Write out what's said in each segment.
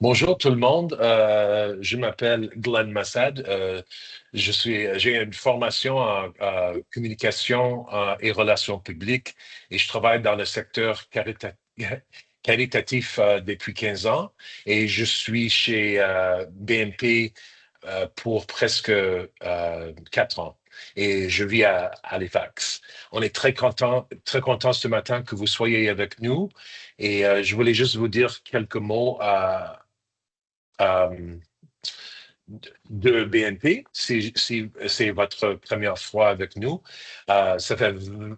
Bonjour tout le monde. Je m'appelle Glenn Massad. J'ai une formation en communication et relations publiques et je travaille dans le secteur caritatif depuis 15 ans et je suis chez BNP pour presque 4 ans et je vis à Halifax. On est très content ce matin que vous soyez avec nous et je voulais juste vous dire quelques mots euh, de BNP, si c'est votre première fois avec nous. Ça fait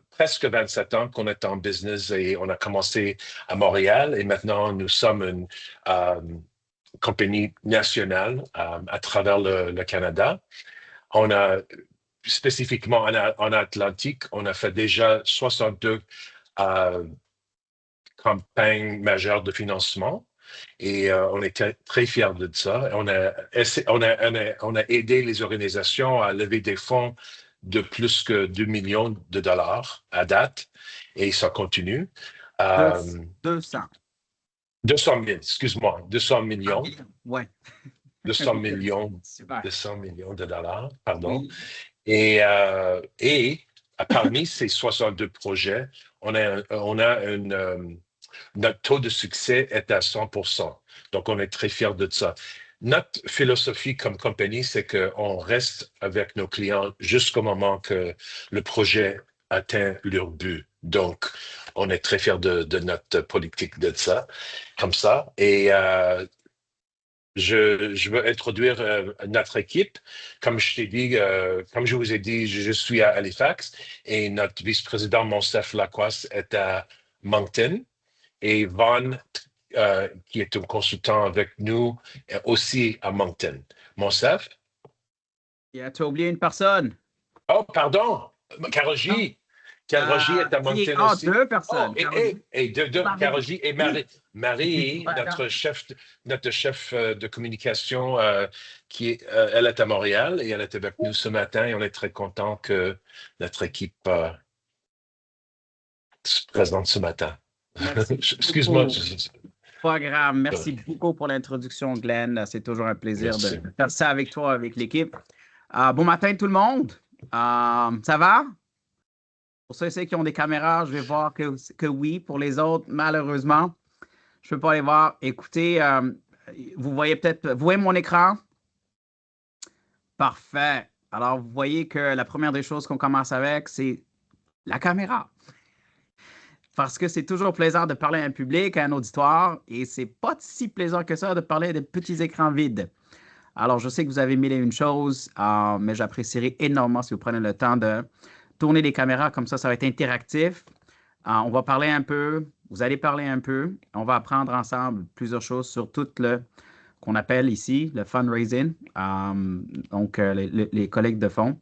presque 27 ans qu'on est en business et on a commencé à Montréal et maintenant nous sommes une euh, compagnie nationale à travers le Canada. On a spécifiquement en Atlantique, on a fait déjà 62 euh, campagnes majeures de financement. Et on était très fiers de ça. On a aidé les organisations à lever des fonds de plus que 2 millions de dollars à date, et ça continue. Deux- Euh, 200. 200 000, excuse-moi, 200 Ah, millions, ouais. 200 millions, Super. 200 millions de dollars, pardon. Oui. Et parmi ces 62 projets, notre taux de succès est à 100%. Donc, on est très fiers de ça. Notre philosophie comme compagnie, c'est qu'on reste avec nos clients jusqu'au moment que le projet atteint leur but. Donc, on est très fiers de notre politique de ça, comme ça. Et je veux introduire notre équipe. Comme je t'ai dit, comme je vous ai dit, je suis à Halifax et notre vice-président, Monsef Lacoisse, est à Moncton. Et Van, qui est un consultant avec nous, est aussi à Moncton. Monsef? Tu as oublié une personne. Oh, pardon! Non? Karoji! Karoji est à Moncton aussi. Deux Oh, personnes. et Marie. Karoji et Marie. Marie, Voilà. notre chef de communication, elle est à Montréal et elle est avec nous ce matin et on est très content que notre équipe se présente ce matin. Merci Excuse-moi. beaucoup. Pas grave. Merci beaucoup pour l'introduction, Glenn. C'est toujours un plaisir de Merci. faire ça avec toi, avec l'équipe. Bon matin, tout le monde. Ça va? Pour ceux qui ont des caméras, je vais voir que oui. Pour les autres, malheureusement, je ne peux pas les voir. Écoutez, vous voyez vous voyez mon écran? Parfait. Alors, vous voyez que la première des choses qu'on commence avec, c'est la caméra. Parce que c'est toujours plaisant de parler à un public, à un auditoire, et c'est pas si plaisant que ça de parler à des petits écrans vides. Alors, je sais que vous avez mille et une choses, mais j'apprécierais énormément si vous prenez le temps de tourner les caméras, comme ça va être interactif. On va parler un peu, vous allez parler un peu, on va apprendre ensemble plusieurs choses sur tout le qu'on appelle ici le fundraising, donc les collectes de fonds.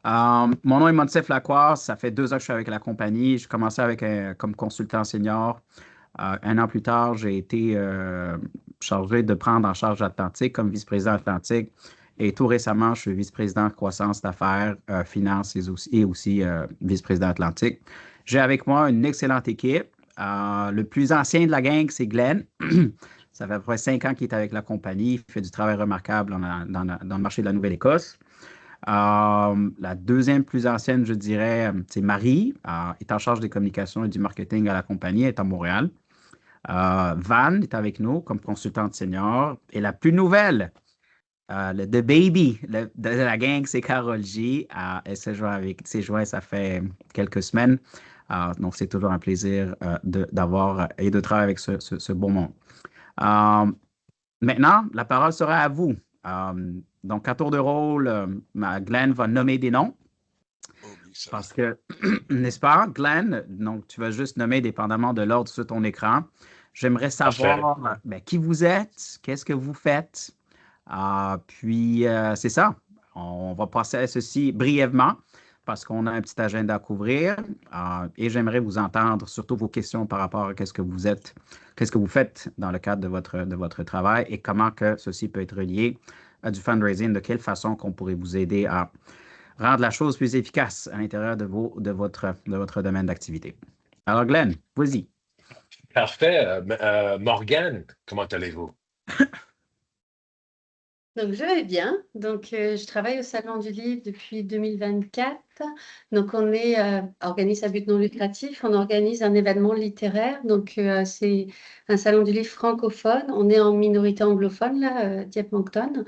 Mon nom est Monsef Lacroix, ça fait 2 ans que je suis avec la compagnie. Je commençais comme consultant senior. 1 an plus tard, j'ai été chargé de prendre en charge Atlantique comme vice-président Atlantique. Et tout récemment, je suis vice-président croissance d'affaires, finance et aussi vice-président Atlantique. J'ai avec moi une excellente équipe. Le plus ancien de la gang, c'est Glenn. Ça fait à peu près 5 ans qu'il est avec la compagnie. Il fait du travail remarquable dans le marché de la Nouvelle-Écosse. La deuxième plus ancienne, je dirais, c'est Marie, est en charge des communications et du marketing à la compagnie, elle est à Montréal. Van est avec nous comme consultante senior. Et la plus nouvelle, le The Baby de la gang, c'est Carole J. Elle s'est jointe ça fait quelques semaines. Donc, c'est toujours un plaisir d'avoir et de travailler avec ce bon monde. Maintenant, la parole sera à vous. Donc, à tour de rôle, Glenn va nommer des noms. Parce que, n'est-ce pas, Glenn? Donc, tu vas juste nommer dépendamment de l'ordre sur ton écran. J'aimerais savoir qui vous êtes, qu'est-ce que vous faites. Puis, c'est ça. On va passer à ceci brièvement parce qu'on a un petit agenda à couvrir. Et j'aimerais vous entendre surtout vos questions par rapport à qu'est-ce que vous faites dans le cadre de votre travail et comment que ceci peut être relié à du fundraising, de quelle façon qu'on pourrait vous aider à rendre la chose plus efficace à l'intérieur de votre domaine d'activité. Alors, Glenn, vas-y. Parfait. Morgane, comment allez-vous? Donc, je vais bien. Donc, je travaille au Salon du Livre depuis 2024. Donc, on est organisme à but non lucratif. On organise un événement littéraire. Donc, c'est un Salon du Livre francophone. On est en minorité anglophone, là, Dieppe Moncton.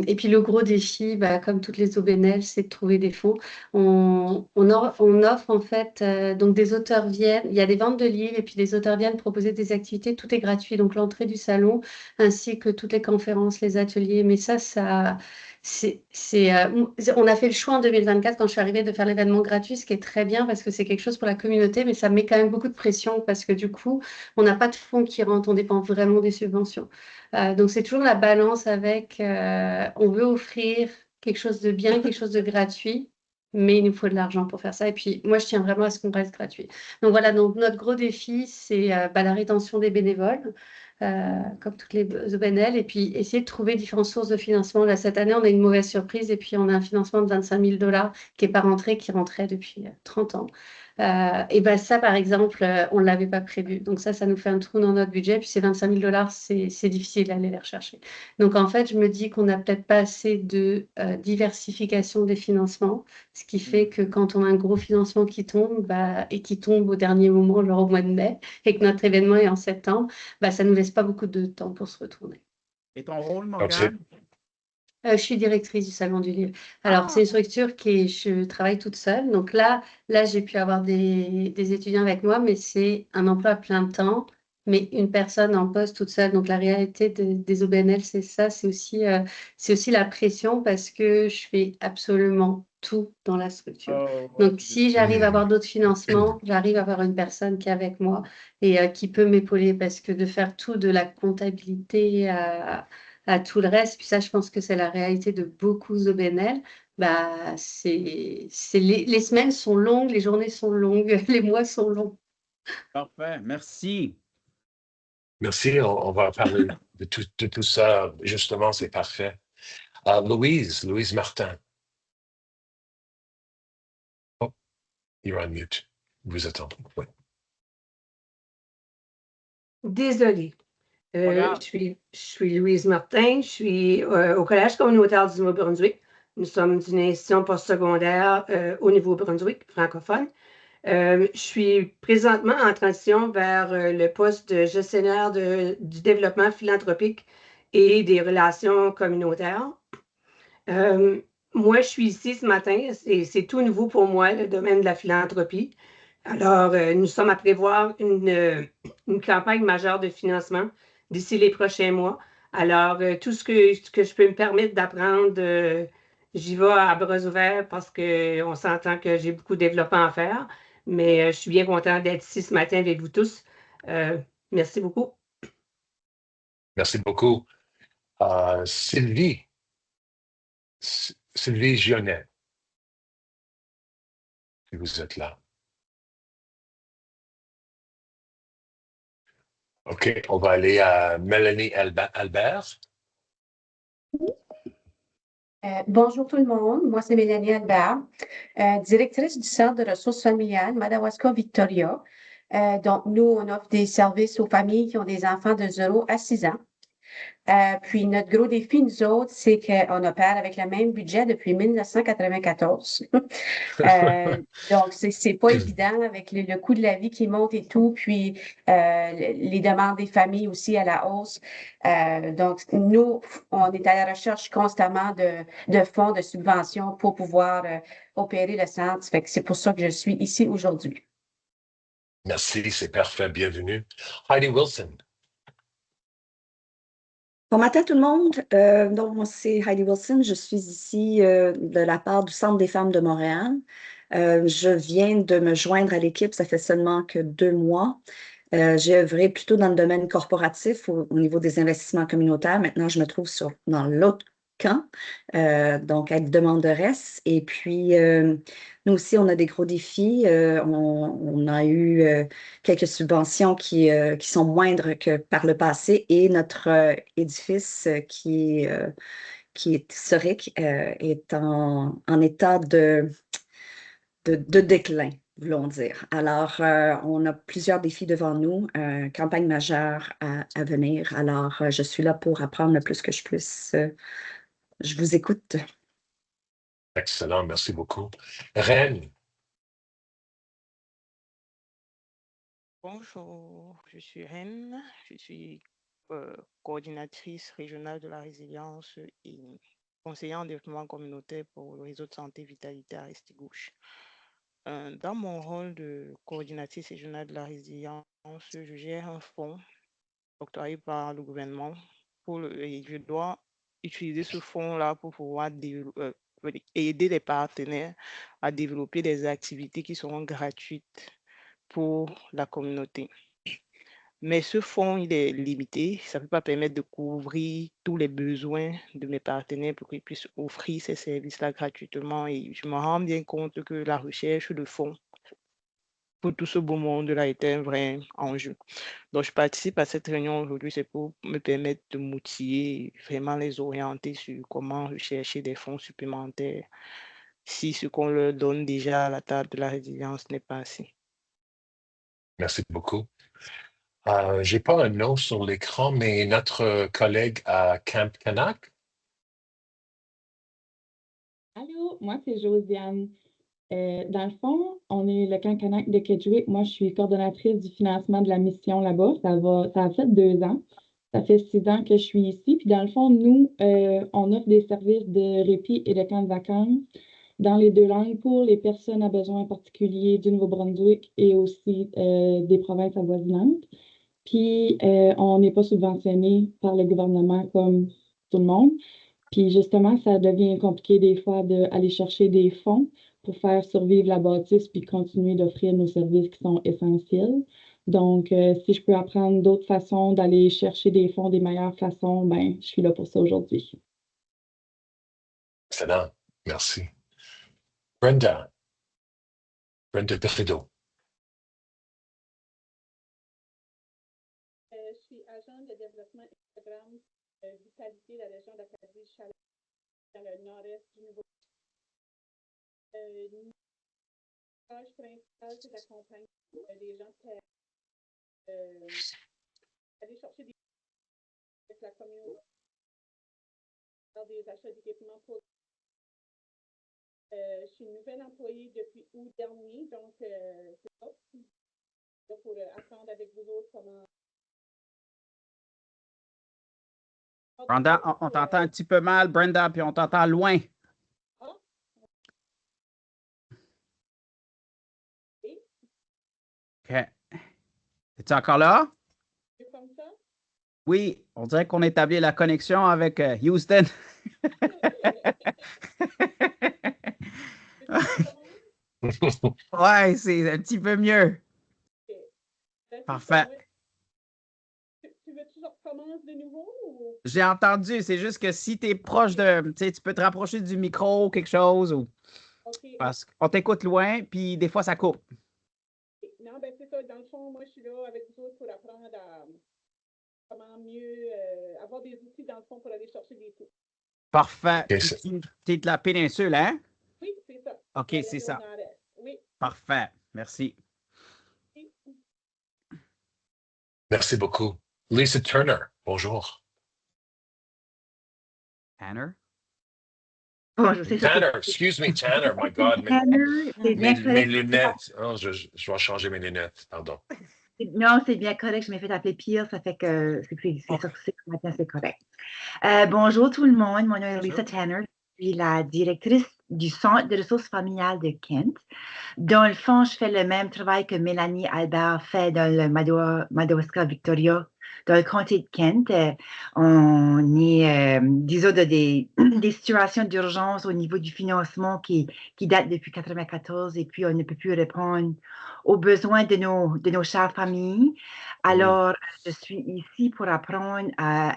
Et puis le gros défi, comme toutes les OBNL, c'est de trouver des fonds. On offre en fait, donc des auteurs viennent, il y a des ventes de livres et puis les auteurs viennent proposer des activités, tout est gratuit, donc l'entrée du salon ainsi que toutes les conférences, les ateliers. Mais on a fait le choix en 2024 quand je suis arrivée de faire l'événement gratuit, ce qui est très bien parce que c'est quelque chose pour la communauté, mais ça met quand même beaucoup de pression parce que du coup, on n'a pas de fonds qui rentrent, on dépend vraiment des subventions. Donc, c'est toujours la balance avec, on veut offrir quelque chose de bien, quelque chose de gratuit, mais il nous faut de l'argent pour faire ça. Et puis, moi, je tiens vraiment à ce qu'on reste gratuit. Donc, voilà, donc notre gros défi, c'est la rétention des bénévoles, comme toutes les OBNL, et puis essayer de trouver différentes sources de financement. Là, cette année, on a une mauvaise surprise, et puis on a un financement de 25 000 $ qui n'est pas rentré, qui rentrait depuis 30 ans. Et ben ça, par exemple, on ne l'avait pas prévu. Donc ça nous fait un trou dans notre budget. Puis ces 25 000 $, c'est difficile d'aller les rechercher. Donc en fait, je me dis qu'on n'a peut-être pas assez de diversification des financements, ce qui fait que quand on a un gros financement qui tombe, et qui tombe au dernier moment, genre au mois de mai, et que notre événement est en septembre, ça ne nous laisse pas beaucoup de temps pour se retourner. Et ton rôle, Donc, c'est Morgane? Je suis directrice du Salon du Livre. Alors, c'est une structure je travaille toute seule. Donc là j'ai pu avoir des étudiants avec moi, mais c'est un emploi à plein temps, mais une personne en poste toute seule. Donc, la réalité des OBNL, c'est ça. C'est aussi la pression parce que je fais absolument tout dans la structure. Donc, si j'arrive à avoir d'autres financements, j'arrive à avoir une personne qui est avec moi et qui peut m'épauler parce que de faire tout de la comptabilité à tout le reste. Puis ça, je pense que c'est la réalité de beaucoup d'OBNL. Les semaines sont longues, les journées sont longues, les mois sont longs. Parfait, merci. Merci, on va parler de tout ça. Justement, c'est parfait. Louise Martin. Oh, you're on mute. Vous attendez. Oui. Désolée. Pas grave. Je suis Louise Martin, je suis au Collège communautaire du Nouveau-Brunswick. Nous sommes une institution postsecondaire au Nouveau-Brunswick, francophone. Je suis présentement en transition vers le poste de gestionnaire du développement philanthropique et des relations communautaires. Moi, je suis ici ce matin, c'est tout nouveau pour moi, le domaine de la philanthropie. Alors, nous sommes à prévoir une campagne majeure de financement d'ici les prochains mois. Alors, tout ce que je peux me permettre d'apprendre, j'y vais à bras ouverts parce qu'on s'entend que j'ai beaucoup de développement à faire. Mais je suis bien contente d'être ici ce matin avec vous tous. Merci beaucoup. Merci beaucoup. Sylvie Gionnet, si vous êtes là. OK, on va aller à Mélanie Albert. Bonjour tout le monde, moi c'est Mélanie Albert, directrice du Centre de ressources familiales Madawaska Victoria. Donc nous, on offre des services aux familles qui ont des enfants de 0 à 6 ans. Puis notre gros défi, nous autres, c'est qu'on opère avec le même budget depuis 1994. Donc, c'est pas évident avec le coût de la vie qui monte et tout, puis les demandes des familles aussi à la hausse. Donc, nous, on est à la recherche constamment de fonds, de subventions pour pouvoir opérer le centre. Fait que c'est pour ça que je suis ici aujourd'hui. Merci, c'est parfait. Bienvenue. Heidi Wilson. Bon matin tout le monde. Donc, moi, c'est Heidi Wilson. Je suis ici de la part du Centre des femmes de Montréal. Je viens de me joindre à l'équipe, ça fait seulement que 2 mois. J'ai œuvré plutôt dans le domaine corporatif au niveau des investissements communautaires. Maintenant, je me trouve dans l'autre camp, donc être demanderesse. Et puis, nous aussi, on a des gros défis. On a eu quelques subventions qui sont moindres que par le passé et notre édifice qui est historique est en état de déclin, voulons dire. Alors, on a plusieurs défis devant nous, campagne majeure à venir. Alors, je suis là pour apprendre le plus que je puisse. Je vous écoute. Excellent, merci beaucoup. Reine, Bonjour, je suis Reine, je suis coordinatrice régionale de la résilience et conseillère en développement communautaire pour le réseau de santé Vitalité à Restigouche. Dans mon rôle de coordinatrice régionale de la résilience, je gère un fonds octroyé par le gouvernement et je dois utiliser ce fonds-là pour pouvoir aider les partenaires à développer des activités qui seront gratuites pour la communauté. Mais ce fonds, il est limité. Ça ne peut pas permettre de couvrir tous les besoins de mes partenaires pour qu'ils puissent offrir ces services-là gratuitement. Et je me rends bien compte que la recherche de fonds pour tout ce beau monde-là est un vrai enjeu. Donc, je participe à cette réunion aujourd'hui, c'est pour me permettre de m'outiller, vraiment les orienter sur comment rechercher des fonds supplémentaires si ce qu'on leur donne déjà à la table de la résilience n'est pas assez. merci beaucoup. J'ai pas un nom sur l'écran, mais notre collègue à Camp Canac. Allô, moi c'est Josiane. Dans le fond, on est le camp Canac de Kedgewick. Moi, je suis coordonnatrice du financement de la mission là-bas. Ça a fait 2 ans. Ça fait 6 ans que je suis ici. Puis dans le fond, nous, on offre des services de répit et de camp de vacances dans les 2 langues pour les personnes à besoins particuliers du Nouveau-Brunswick et aussi des provinces avoisinantes. Puis on n'est pas subventionné par le gouvernement comme tout le monde. Puis justement, ça devient compliqué des fois d'aller chercher des fonds pour faire survivre la bâtisse puis continuer d'offrir nos services qui sont essentiels. Donc, si je peux apprendre d'autres façons d'aller chercher des fonds, des meilleures façons, ben, je suis là pour ça aujourd'hui. Excellent, merci. Brenda Berrido. Je suis agent de développement et programme Vitalité de la région d'Acadie-Chaleur dans le nord-est du Nouveau. Notre tâche principale, c'est d'accompagner les gens aller chercher des avec la communauté, faire des achats d'équipements pour. Je suis une nouvelle employée depuis août dernier, donc c'est ça. Pour apprendre avec vous autres comment. Brenda, on t'entend un petit peu mal, Brenda, puis on t'entend loin. OK. Es-tu encore là? C'est comme ça? Oui, on dirait qu'on établit la connexion avec Houston. Ouais, c'est un petit peu mieux. Okay. Parfait. Tu veux que je recommence de nouveau? Ou? J'ai entendu, c'est juste que si tu es proche de. Tu sais, tu peux te rapprocher du micro ou quelque chose. Ou... Okay. Parce qu'on t'écoute loin, puis des fois, ça coupe. Non, ben c'est ça. Dans le fond, moi, je suis là avec vous autres pour apprendre à comment mieux avoir des outils, dans le fond, pour aller chercher des sous. Parfait. Okay, Tu es de la péninsule, hein? Oui, c'est ça. OK, c'est ça. Oui. Parfait. Merci. Oui. Merci beaucoup. Lisa Turner, bonjour. Tanner? Bonjour, c'est ça. Tanner, excuse me, Tanner, my God. Tanner, c'est bien Mes correct. lunettes. Oh, je dois changer mes lunettes, pardon. Non, c'est bien correct. Je m'ai fait appeler pire, ça fait que c'est sorti ce matin, c'est correct. Bonjour tout le monde, mon nom est Lisa Tanner. Je suis la directrice du Centre de ressources familiales de Kent. Dans le fond, je fais le même travail que Mélanie Albert fait dans le Madawaska Victoria, dans le comté de Kent. On est, disons, des situations d'urgence au niveau du financement qui datent depuis 1994 et puis on ne peut plus répondre aux besoins de nos chères familles. Alors, je suis ici pour apprendre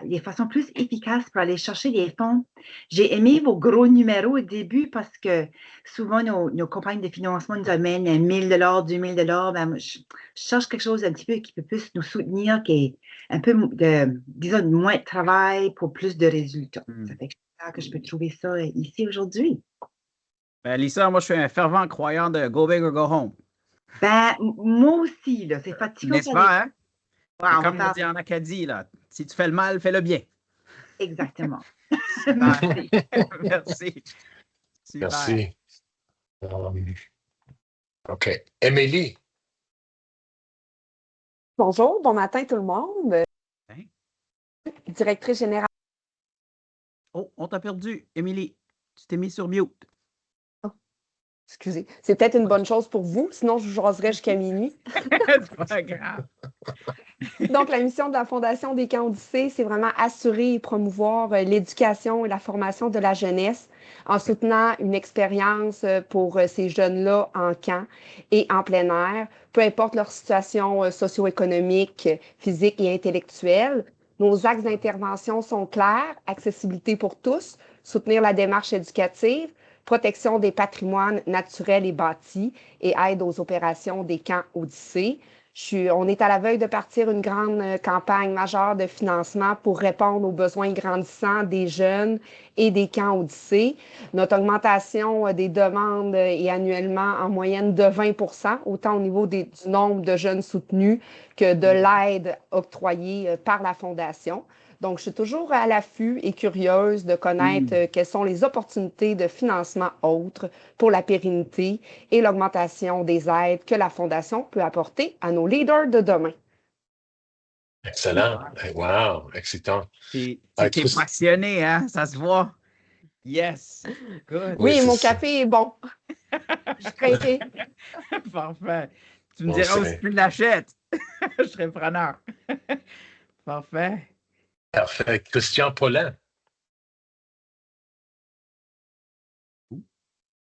des façons plus efficaces pour aller chercher des fonds. J'ai aimé vos gros numéros au début parce que souvent, nos compagnies de financement nous amènent 1 000 $, 2 000 $. Ben, je cherche quelque chose un petit peu qui peut plus nous soutenir, qui est un peu, disons, moins de travail pour plus de résultats. Ça fait que je peux trouver ça ici aujourd'hui. Ben, Lisa, moi, je suis un fervent croyant de Go Big or Go Home. Ben, moi aussi, là, c'est fatigant. N'est-ce pas, hein? Ouais, C'est on va comme on faire dit en Acadie, là. Si tu fais le mal, fais-le bien. exactement. Super. Merci. Merci. Super. Merci. OK. Émilie. Bonjour, bon matin tout le monde. Hein? Directrice générale. Oh, on t'a perdu, Émilie. Tu t'es mis sur mute. Excusez, c'est peut-être une bonne chose pour vous, sinon je vous jaserais jusqu'à minuit. C'est pas grave. Donc, la mission de la Fondation des Camps Odyssée, c'est vraiment assurer et promouvoir l'éducation et la formation de la jeunesse en soutenant une expérience pour ces jeunes-là en camp et en plein air, peu importe leur situation socio-économique, physique et intellectuelle. Nos axes d'intervention sont clairs: accessibilité pour tous, soutenir la démarche éducative, protection des patrimoines naturels et bâtis et aide aux opérations des camps Odyssée. On est à la veille de partir une grande campagne majeure de financement pour répondre aux besoins grandissants des jeunes et des camps Odyssée. Notre augmentation des demandes est annuellement en moyenne de 20 autant au niveau du nombre de jeunes soutenus que de l'aide octroyée par la Fondation. Donc, je suis toujours à l'affût et curieuse de connaître quelles sont les opportunités de financement autres pour la pérennité et l'augmentation des aides que la Fondation peut apporter à nos leaders de demain. Excellent. Wow, excitant. T'es Christ- passionné, hein? Ça se voit. Yes. Good. Oui, c'est mon ça. café est bon. Je suis craquée. Parfait. Tu me Bon, diras où c'est- tu l'achètes. Je serai preneur. Parfait. Parfait. Christian Paulin.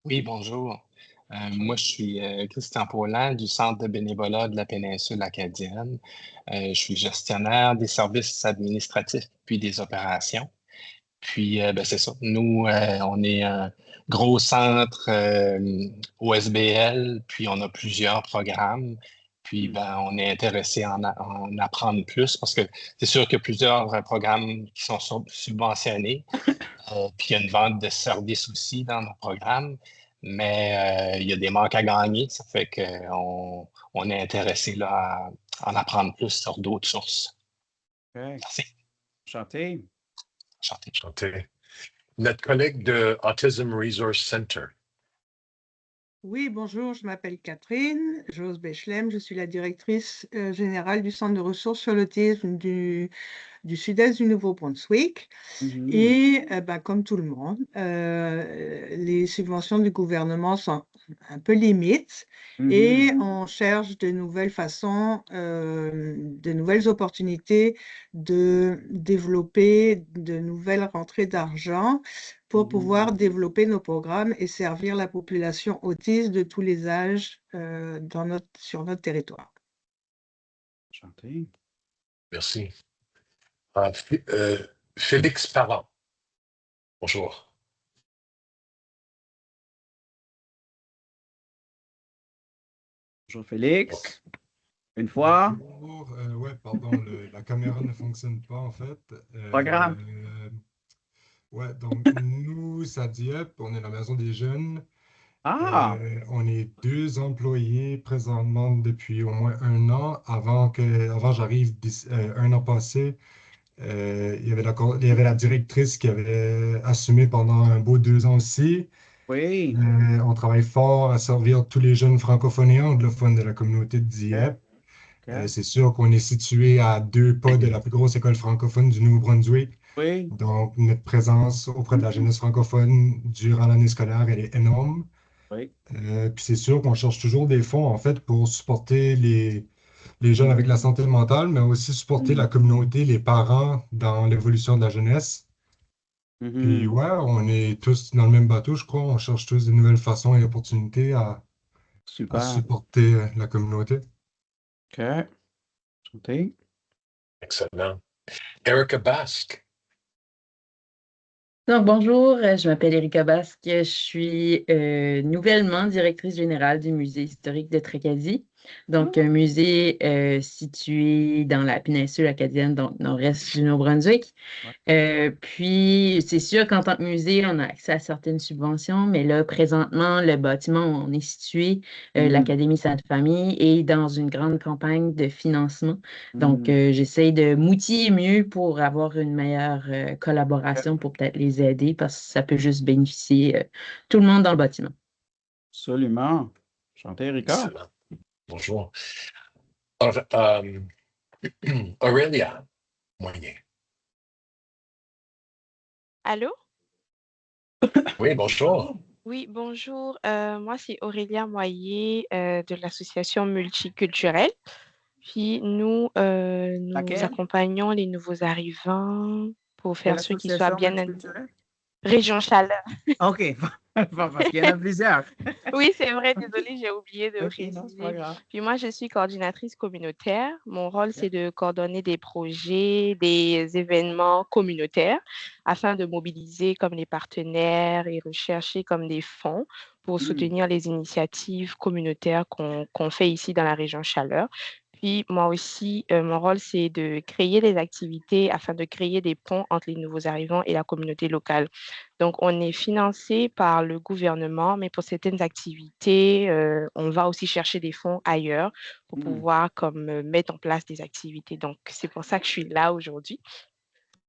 Oui, bonjour. Moi, je suis Christian Paulin du Centre de bénévolat de la péninsule acadienne. Je suis gestionnaire des services administratifs puis des opérations. Puis, ben, c'est ça. Nous, on est un gros centre OSBL, puis on a plusieurs programmes. Puis, ben, on est intéressé en apprendre plus parce que c'est sûr qu'il y a plusieurs programmes qui sont subventionnés. Puis, il y a une vente de services aussi dans nos programmes. Mais il y a des manques à gagner. Ça fait qu'on est intéressé là, à en apprendre plus sur d'autres sources. Okay. Merci. Chanté. Chanté. Notre collègue de Autism Resource Center. Oui, bonjour, je m'appelle Catherine Jose Bechlem, je suis la directrice générale du Centre de ressources sur l'autisme du sud-est du Nouveau-Brunswick. Et comme tout le monde, les subventions du gouvernement sont un peu limites et on cherche de nouvelles façons, de nouvelles opportunités de développer de nouvelles rentrées d'argent pour pouvoir développer nos programmes et servir la population autiste de tous les âges sur notre territoire. Chanté. Merci. Félix Parent. Bonjour. Bonjour Félix. Une fois. Bonjour. Ouais, pardon, la caméra ne fonctionne pas en fait. Pas grave. Ouais, donc nous, à Dieppe, on est la maison des jeunes. Ah! On est 2 employés présentement depuis au moins 1 an. Avant j'arrive, 1 an passé, il y avait la directrice qui avait assumé pendant un beau 2 ans aussi. Oui. On travaille fort à servir tous les jeunes francophones et anglophones de la communauté de Dieppe. Okay. C'est sûr qu'on est situé à 2 pas de la plus grosse école francophone du Nouveau-Brunswick. Oui. Donc, notre présence auprès de la jeunesse francophone durant l'année scolaire, elle est énorme. Oui. Puis c'est sûr qu'on cherche toujours des fonds, en fait, pour supporter les jeunes avec la santé mentale, mais aussi supporter la communauté, les parents dans l'évolution de la jeunesse. Puis ouais, on est tous dans le même bateau, je crois. On cherche tous de nouvelles façons et opportunités à supporter la communauté. OK. Chanté. Excellent. Erica Basque. Donc, bonjour, je m'appelle Erika Basque, je suis nouvellement directrice générale du Musée historique de Tracadie. Donc, un musée situé dans la péninsule acadienne, donc nord-est du Nouveau-Brunswick. Puis, c'est sûr qu'en tant que musée, on a accès à certaines subventions, mais là, présentement, le bâtiment où on est situé, l'Académie Sainte-Famille, est dans une grande campagne de financement. Donc, j'essaie de m'outiller mieux pour avoir une meilleure collaboration pour peut-être les aider parce que ça peut juste bénéficier tout le monde dans le bâtiment. Absolument. Chantez, Ricard. Excellent. Bonjour. Aurélia Moyen. Allô? Oui, bonjour. Oui, bonjour. Moi, c'est Aurélia Moyer de l'association multiculturelle. Puis nous Laquelle? accompagnons les nouveaux arrivants pour Quelle faire ceux qui soient association bien multiculturelle? Région Chaleur. OK. Parce qu'il y en a plusieurs. Oui, c'est vrai, désolée, j'ai oublié de OK, non, c'est pas préciser. grave. Puis moi, je suis coordinatrice communautaire. Mon rôle, c'est de coordonner des projets, des événements communautaires afin de mobiliser comme les partenaires et rechercher comme des fonds pour soutenir les initiatives communautaires qu'on fait ici dans la région Chaleur. Puis moi aussi, mon rôle, c'est de créer les activités afin de créer des ponts entre les nouveaux arrivants et la communauté locale. Donc, on est financé par le gouvernement, mais pour certaines activités, on va aussi chercher des fonds ailleurs pour pouvoir comme mettre en place des activités. Donc, c'est pour ça que je suis là aujourd'hui,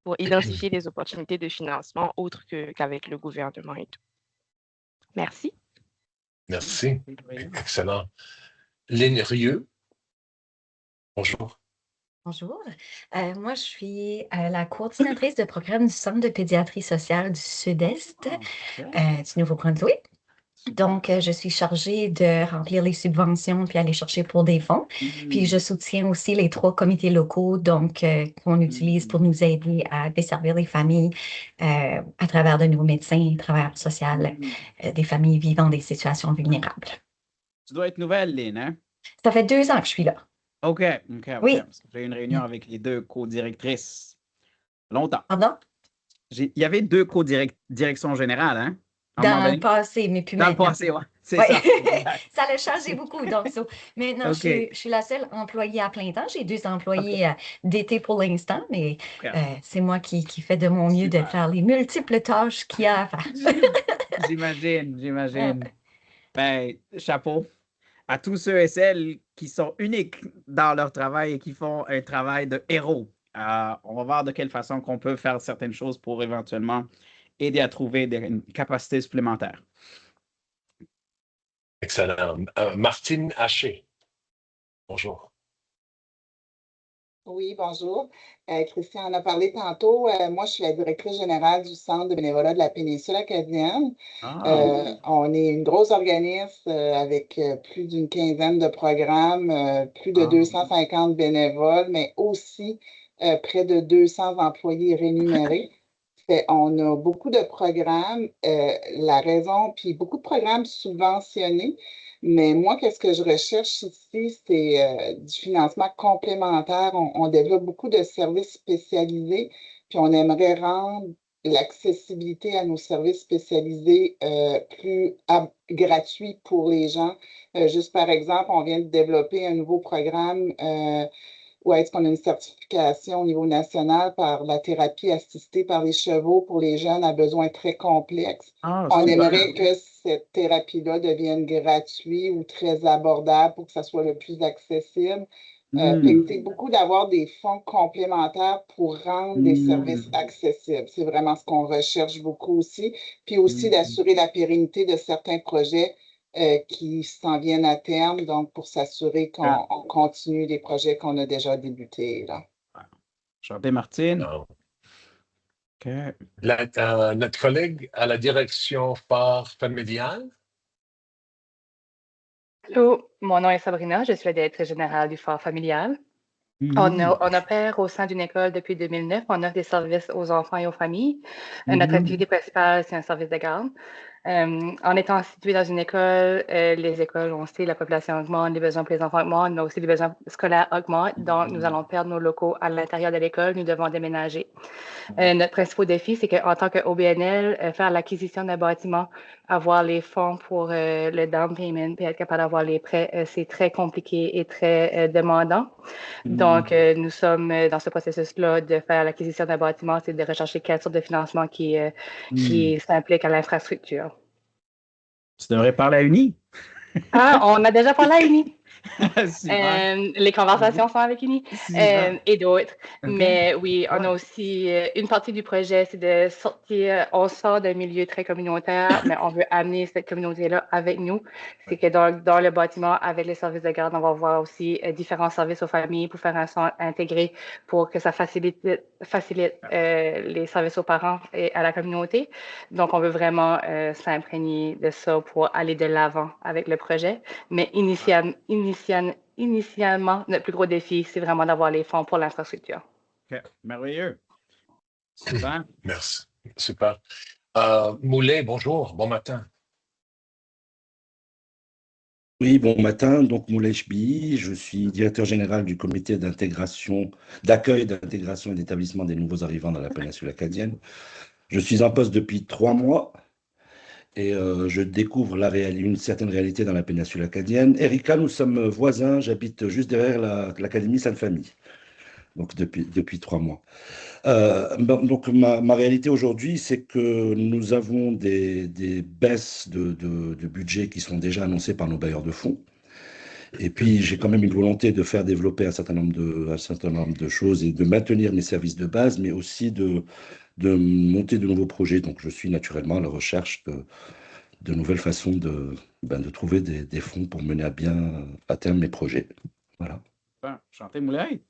pour identifier les opportunités de financement autres qu'avec le gouvernement et tout. Merci. Merci. Excellent. Lynn Rieux. Bonjour. Bonjour. Moi, je suis la coordinatrice de programme du Centre de pédiatrie sociale du Sud-Est du Nouveau-Brunswick. Donc, je suis chargée de remplir les subventions puis aller chercher pour des fonds. Puis, je soutiens aussi les 3 comités locaux donc qu'on utilise pour nous aider à desservir les familles à travers de nouveaux médecins, travailleurs sociaux, des familles vivant des situations vulnérables. Tu dois être nouvelle, Lynn, hein? Ça fait 2 ans que je suis là. OK. Oui. Parce que j'ai eu une réunion avec les 2 co-directrices. Longtemps. Pardon? Il y avait 2 co-directions générales, hein? Dans le passé, mais plus Dans maintenant. le passé, oui. C'est Ouais. ça. Ça a changé beaucoup. Donc, maintenant, OK. je suis la seule employée à plein temps. J'ai 2 employés d'été pour l'instant, mais c'est moi qui fais de mon mieux de faire les multiples tâches qu'il y a à faire. J'imagine. Ben, chapeau à tous ceux et celles qui sont uniques dans leur travail et qui font un travail de héros. On va voir de quelle façon qu'on peut faire certaines choses pour éventuellement aider à trouver une capacité supplémentaire. Excellent. Martine Haché. Bonjour. Oui, bonjour. Christian en a parlé tantôt. Moi, je suis la directrice générale du Centre de bénévolat de la péninsule acadienne. On est une grosse organisme avec plus d'une quinzaine de programmes, plus de 250 bénévoles, mais aussi près de 200 employés rémunérés. On a beaucoup de programmes, puis beaucoup de programmes subventionnés. Mais moi, qu'est-ce que je recherche ici, c'est du financement complémentaire. On développe beaucoup de services spécialisés, puis on aimerait rendre l'accessibilité à nos services spécialisés plus gratuit pour les gens. Juste par exemple, on vient de développer un nouveau programme où est-ce qu'on a une certification au niveau national par la thérapie assistée par les chevaux pour les jeunes à besoins très complexes. On aimerait que cette thérapie-là devienne gratuite ou très abordable pour que ça soit le plus accessible. C'est beaucoup d'avoir des fonds complémentaires pour rendre des services accessibles. C'est vraiment ce qu'on recherche beaucoup aussi. Puis aussi d'assurer la pérennité de certains projets qui s'en viennent à terme, donc pour s'assurer qu'on continue les projets qu'on a déjà débutés. Chantez, Martine. OK. Notre collègue à la direction phare familiale. Allô, mon nom est Sabrina, je suis la directrice générale du phare familial. On opère au sein d'une école depuis 2009. On offre des services aux enfants et aux familles. Notre activité principale, c'est un service de garde. En étant situé dans une école, les écoles, on sait, la population augmente, les besoins pour les enfants augmentent, mais aussi les besoins scolaires augmentent. Donc, nous allons perdre nos locaux à l'intérieur de l'école. Nous devons déménager. Notre principal défi, c'est qu'en tant qu'OBNL, faire l'acquisition d'un bâtiment, avoir les fonds pour le down payment, puis être capable d'avoir les prêts, c'est très compliqué et très demandant. Donc, nous sommes dans ce processus-là de faire l'acquisition d'un bâtiment, c'est de rechercher quelle sorte de financement qui s'implique à l'infrastructure. Tu devrais parler à Uni. Ah, on a déjà parlé à Uni. Super. Les conversations sont avec Uni et d'autres. OK. Mais oui, on a aussi une partie du projet, c'est de sortir, on sort d'un milieu très communautaire, mais on veut amener cette communauté-là avec nous. C'est que dans le bâtiment, avec les services de garde, on va voir aussi différents services aux familles pour faire un centre intégré pour que ça facilite les services aux parents et à la communauté. Donc, on veut vraiment s'imprégner de ça pour aller de l'avant avec le projet. Mais initialement, notre plus gros défi, c'est vraiment d'avoir les fonds pour l'infrastructure. OK. Merveilleux. Super. Merci. Super. Moulay, bonjour. Bon matin. Oui, bon matin. Donc, Moulay Chbi, je suis directeur général du comité d'accueil, d'intégration et d'établissement des nouveaux arrivants dans la péninsule acadienne. Je suis en poste depuis 3 mois. Et je découvre une certaine réalité dans la péninsule acadienne. Erika, nous sommes voisins, j'habite juste derrière l'Académie Sainte-Famille, donc depuis 3 mois. Donc ma réalité aujourd'hui, c'est que nous avons des baisses de budget qui sont déjà annoncées par nos bailleurs de fonds. Et puis j'ai quand même une volonté de faire développer un certain nombre de choses et de maintenir mes services de base, mais aussi de monter de nouveaux projets. Donc, je suis naturellement à la recherche de nouvelles façons de trouver des fonds pour mener à terme mes projets. Voilà. Enchanté, Moulay.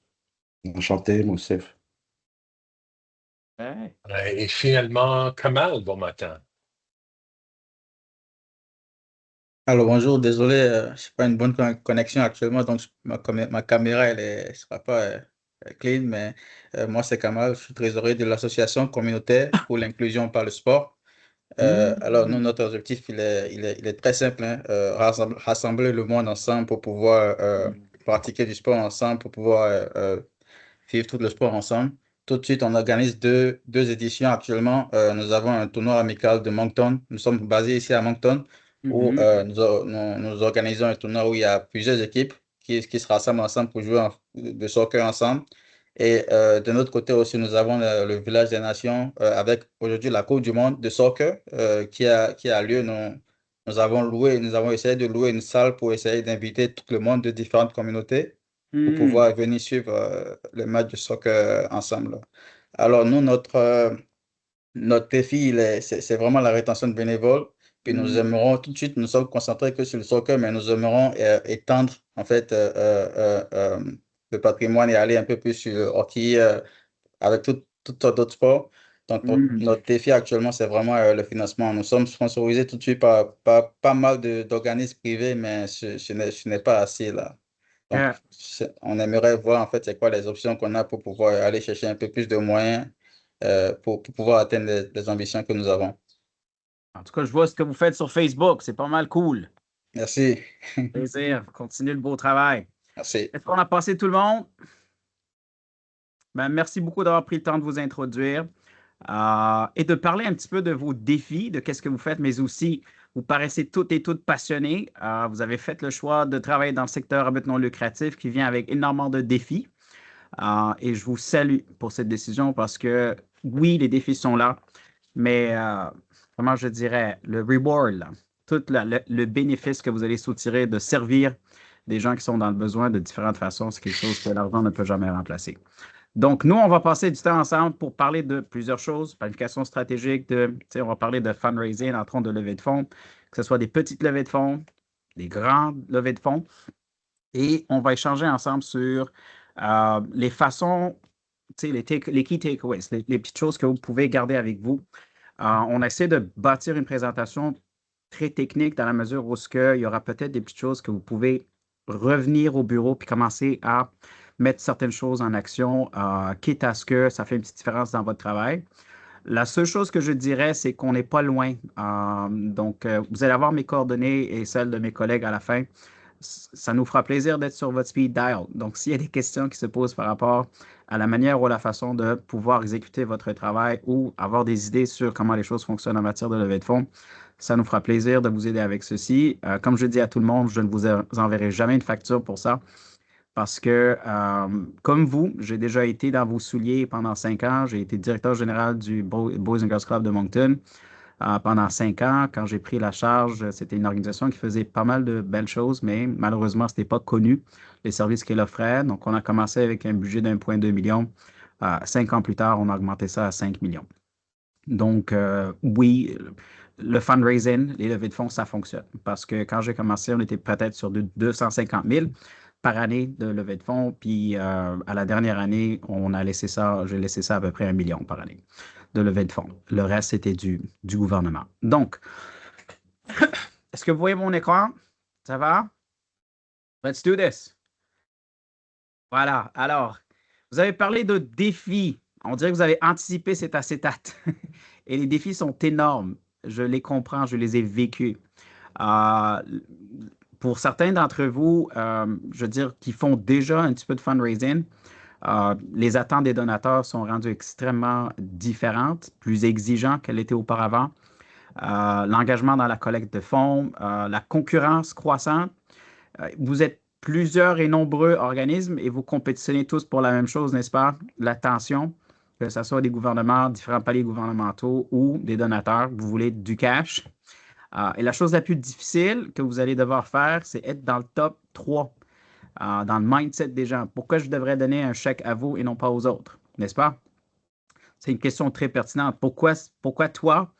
Enchanté, Moussef. Ouais. Et finalement, Kamal, bon matin. Alors bonjour, désolé, je n'ai pas une bonne connexion actuellement, donc ma caméra elle sera pas clean, mais moi c'est Kamal, je suis trésorier de l'association communautaire pour l'inclusion par le sport. Alors nous, notre objectif il est très simple, hein, rassembler le monde ensemble pour pouvoir pratiquer du sport ensemble, pour pouvoir vivre tout le sport ensemble. Tout de suite, on organise deux éditions actuellement. Nous avons un tournoi amical de Moncton. Nous sommes basés ici à Moncton, où nous organisons un tournoi où il y a plusieurs équipes qui se rassemblent ensemble pour jouer de soccer ensemble. Et de notre côté aussi, nous avons le Village des Nations avec aujourd'hui la Coupe du Monde de soccer qui a lieu. Nous avons essayé de louer une salle pour essayer d'inviter tout le monde de différentes communautés pour pouvoir venir suivre le match de soccer ensemble. Alors nous, notre défi, c'est vraiment la rétention de bénévoles. Puis nous aimerons tout de suite, nous sommes concentrés que sur le soccer, mais nous aimerons étendre en fait le patrimoine et aller un peu plus sur le hockey avec tout d'autres sports. Donc notre défi actuellement, c'est vraiment le financement. Nous sommes sponsorisés tout de suite par pas mal d'organismes privés, mais ce n'est pas assez là. Donc, on aimerait voir en fait c'est quoi les options qu'on a pour pouvoir aller chercher un peu plus de moyens pour pouvoir atteindre les ambitions que nous avons. En tout cas, je vois ce que vous faites sur Facebook. C'est pas mal cool. Merci. Plaisir. Continuez le beau travail. Merci. Est-ce qu'on a passé tout le monde? Merci beaucoup d'avoir pris le temps de vous introduire et de parler un petit peu de vos défis, de qu'est-ce que vous faites, mais aussi, vous paraissez toutes et toutes passionnés. Vous avez fait le choix de travailler dans le secteur à but non lucratif qui vient avec énormément de défis. Et je vous salue pour cette décision parce que, oui, les défis sont là, mais comment je dirais, le reward, là, tout le bénéfice que vous allez soutirer de servir des gens qui sont dans le besoin de différentes façons, c'est quelque chose que l'argent ne peut jamais remplacer. Donc, nous, on va passer du temps ensemble pour parler de plusieurs choses, planification stratégique, on va parler de fundraising, entre autres de levée de fonds, que ce soit des petites levées de fonds, des grandes levées de fonds, et on va échanger ensemble sur les façons, les key takeaways, les petites choses que vous pouvez garder avec vous. On essaie de bâtir une présentation très technique dans la mesure où il y aura peut-être des petites choses que vous pouvez revenir au bureau puis commencer à mettre certaines choses en action, quitte à ce que ça fait une petite différence dans votre travail. La seule chose que je dirais, c'est qu'on n'est pas loin. Donc, vous allez avoir mes coordonnées et celles de mes collègues à la fin. Ça nous fera plaisir d'être sur votre speed dial. Donc, s'il y a des questions qui se posent par rapport à la manière ou la façon de pouvoir exécuter votre travail ou avoir des idées sur comment les choses fonctionnent en matière de levée de fonds, ça nous fera plaisir de vous aider avec ceci. Comme je dis à tout le monde, je ne vous enverrai jamais une facture pour ça parce que, comme vous, j'ai déjà été dans vos souliers pendant 5 ans. J'ai été directeur général du Boys and Girls Club de Moncton pendant 5 ans. Quand j'ai pris la charge, c'était une organisation qui faisait pas mal de belles choses, mais malheureusement, ce n'était pas connu, les services qu'elle offrait. Donc, on a commencé avec un budget d'1,2 million. 5 ans plus tard, on a augmenté ça à 5 millions. Donc, oui, le fundraising, les levées de fonds, ça fonctionne. Parce que quand j'ai commencé, on était peut-être sur 250 000 par année de levée de fonds. Puis, à la dernière année, j'ai laissé ça à peu près 1 million par année de levée de fonds. Le reste, c'était du gouvernement. Donc, est-ce que vous voyez mon écran? Ça va? Let's do this. Voilà. Alors, vous avez parlé de défis. On dirait que vous avez anticipé cet acétate. Et les défis sont énormes. Je les comprends, je les ai vécus. Pour certains d'entre vous, je veux dire, qui font déjà un petit peu de fundraising, les attentes des donateurs sont rendues extrêmement différentes, plus exigeantes qu'elles étaient auparavant. L'engagement dans la collecte de fonds, la concurrence croissante. Vous êtes plusieurs et nombreux organismes et vous compétitionnez tous pour la même chose, n'est-ce pas? L'attention, que ce soit des gouvernements, différents paliers gouvernementaux ou des donateurs, vous voulez du cash. Et la chose la plus difficile que vous allez devoir faire, c'est être dans le top 3, dans le mindset des gens. Pourquoi je devrais donner un chèque à vous et non pas aux autres, n'est-ce pas? C'est une question très pertinente. Pourquoi toi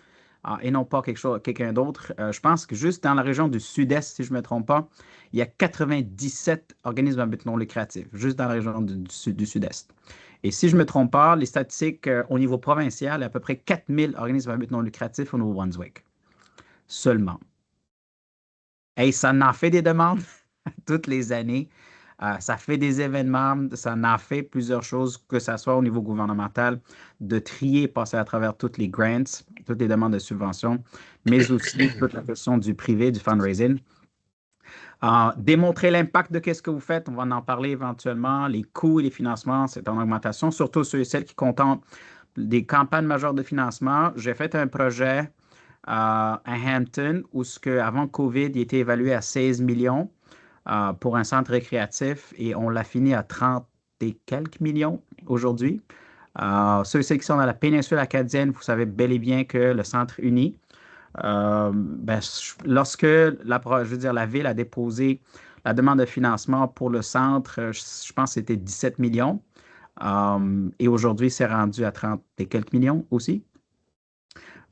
et non pas quelqu'un d'autre? Je pense que juste dans la région du Sud-Est, si je ne me trompe pas, il y a 97 organismes à but non lucratif, juste dans la région du Sud-Est. Et si je ne me trompe pas, les statistiques au niveau provincial, il y a à peu près 4000 organismes à but non lucratif au Nouveau-Brunswick. Seulement. Et ça en fait des demandes toutes les années. Ça fait des événements, ça en a fait plusieurs choses, que ce soit au niveau gouvernemental, de trier, passer à travers toutes les grants, toutes les demandes de subventions, mais aussi toute la question du privé, du fundraising. Démontrer l'impact de ce que vous faites, on va en parler éventuellement. Les coûts et les financements, c'est en augmentation, surtout ceux et celles qui contentent des campagnes majeures de financement. J'ai fait un projet à Hampton où, avant COVID, il était évalué à 16 millions pour un centre récréatif et on l'a fini à 30 et quelques millions aujourd'hui. Ceux et celles qui sont dans la péninsule acadienne, vous savez bel et bien que le Centre uni, lorsque la ville a déposé la demande de financement pour le centre, je pense que c'était 17 millions. Et aujourd'hui, c'est rendu à 30 et quelques millions aussi.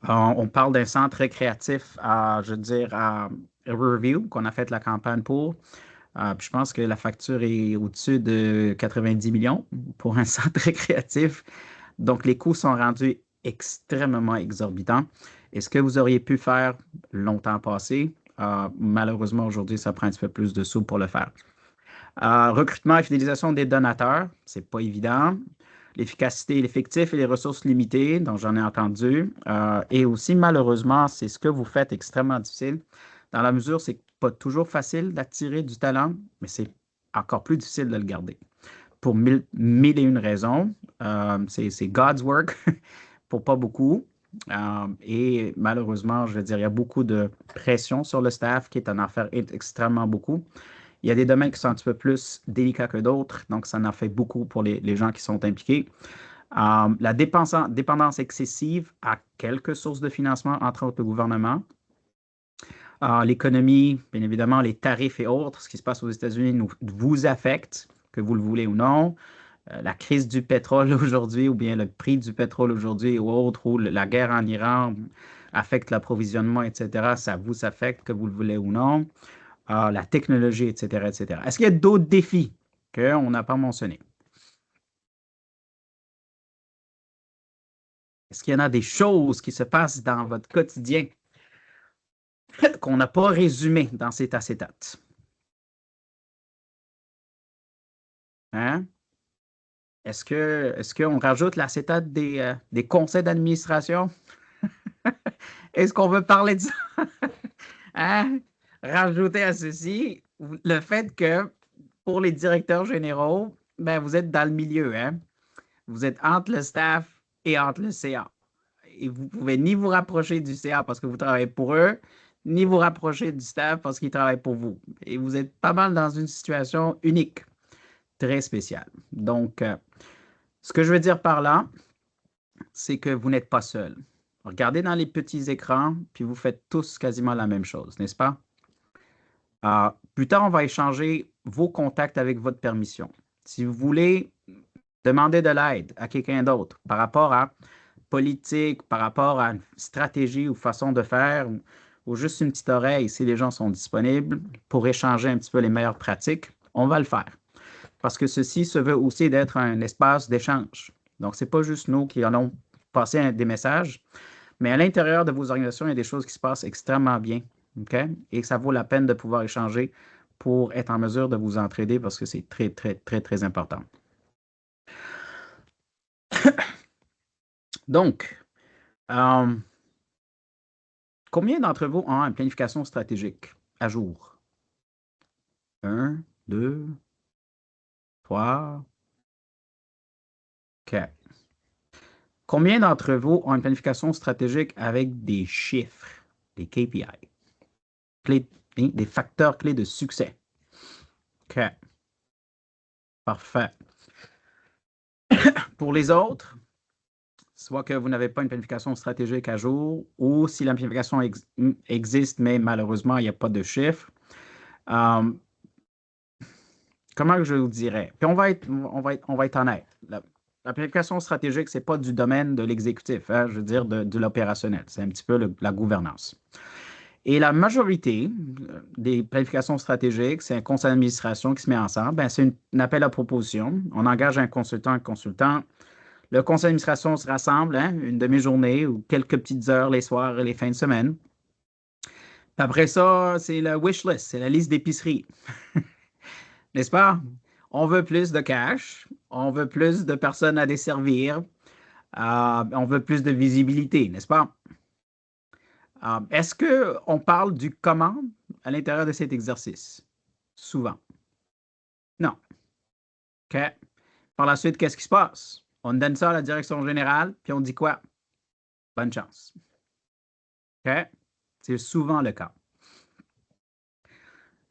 On parle d'un centre récréatif à Riverview, qu'on a fait la campagne pour. Puis je pense que la facture est au-dessus de 90 millions pour un centre récréatif. Donc, les coûts sont rendus extrêmement exorbitants. Et ce que vous auriez pu faire longtemps passé, malheureusement, aujourd'hui, ça prend un petit peu plus de sous pour le faire. Recrutement et fidélisation des donateurs, c'est pas évident. L'efficacité et l'effectif et les ressources limitées, dont j'en ai entendu. Et aussi, malheureusement, c'est ce que vous faites extrêmement difficile, dans la mesure, c'est pas toujours facile d'attirer du talent, mais c'est encore plus difficile de le garder. Pour mille et une raisons. C'est God's work pour pas beaucoup. Et malheureusement, je veux dire, il y a beaucoup de pression sur le staff qui est en affaire extrêmement beaucoup. Il y a des domaines qui sont un petit peu plus délicats que d'autres, donc ça en fait beaucoup pour les gens qui sont impliqués. La dépendance excessive à quelques sources de financement, entre autres le gouvernement. L'économie, bien évidemment, les tarifs et autres, ce qui se passe aux États-Unis vous affecte, que vous le voulez ou non. La crise du pétrole aujourd'hui, ou bien le prix du pétrole aujourd'hui ou autre, ou la guerre en Iran affecte l'approvisionnement, etc. Ça vous affecte, que vous le voulez ou non. La technologie, etc., etc. Est-ce qu'il y a d'autres défis qu'on n'a pas mentionnés? Est-ce qu'il y en a des choses qui se passent dans votre quotidien qu'on n'a pas résumées dans cet acétate? Hein? Est-ce qu'on rajoute l'acétate des conseils d'administration? Est-ce qu'on veut parler de ça? Hein? Rajouter à ceci le fait que pour les directeurs généraux, ben, vous êtes dans le milieu. Hein? Vous êtes entre le staff et entre le CA. Et vous ne pouvez ni vous rapprocher du CA parce que vous travaillez pour eux, ni vous rapprocher du staff parce qu'ils travaillent pour vous. Et vous êtes pas mal dans une situation unique, très spéciale. Donc, ce que je veux dire par là, c'est que vous n'êtes pas seul. Regardez dans les petits écrans, puis vous faites tous quasiment la même chose, n'est-ce pas? Plus tard, on va échanger vos contacts avec votre permission. Si vous voulez demander de l'aide à quelqu'un d'autre par rapport à politique, par rapport à une stratégie ou façon de faire, ou juste une petite oreille, si les gens sont disponibles pour échanger un petit peu les meilleures pratiques, on va le faire. Parce que ceci se veut aussi d'être un espace d'échange. Donc, ce n'est pas juste nous qui allons passer des messages, mais à l'intérieur de vos organisations, il y a des choses qui se passent extrêmement bien. Okay? Et ça vaut la peine de pouvoir échanger pour être en mesure de vous entraider parce que c'est très, très, très, très important. Donc, combien d'entre vous ont une planification stratégique à jour? 1, 2, 3, 4. Combien d'entre vous ont une planification stratégique avec des chiffres, des KPI, des facteurs clés de succès? OK. Parfait. Pour les autres, soit que vous n'avez pas une planification stratégique à jour, ou si la planification existe, mais malheureusement, il n'y a pas de chiffres. Comment je vous dirais? Puis on va être honnête. La planification stratégique, ce n'est pas du domaine de l'exécutif, hein, je veux dire de l'opérationnel. C'est un petit peu la gouvernance. Et la majorité des planifications stratégiques, c'est un conseil d'administration qui se met ensemble. Ben, c'est un appel à proposition. On engage un consultant. Le conseil d'administration se rassemble, hein, une demi-journée ou quelques petites heures les soirs et les fins de semaine. Après ça, c'est la wish list, c'est la liste d'épicerie. N'est-ce pas? On veut plus de cash, on veut plus de personnes à desservir, on veut plus de visibilité, n'est-ce pas? Est-ce qu'on parle du comment à l'intérieur de cet exercice? Souvent. Non. OK. Par la suite, qu'est-ce qui se passe? On donne ça à la direction générale, puis on dit quoi? Bonne chance. OK? C'est souvent le cas.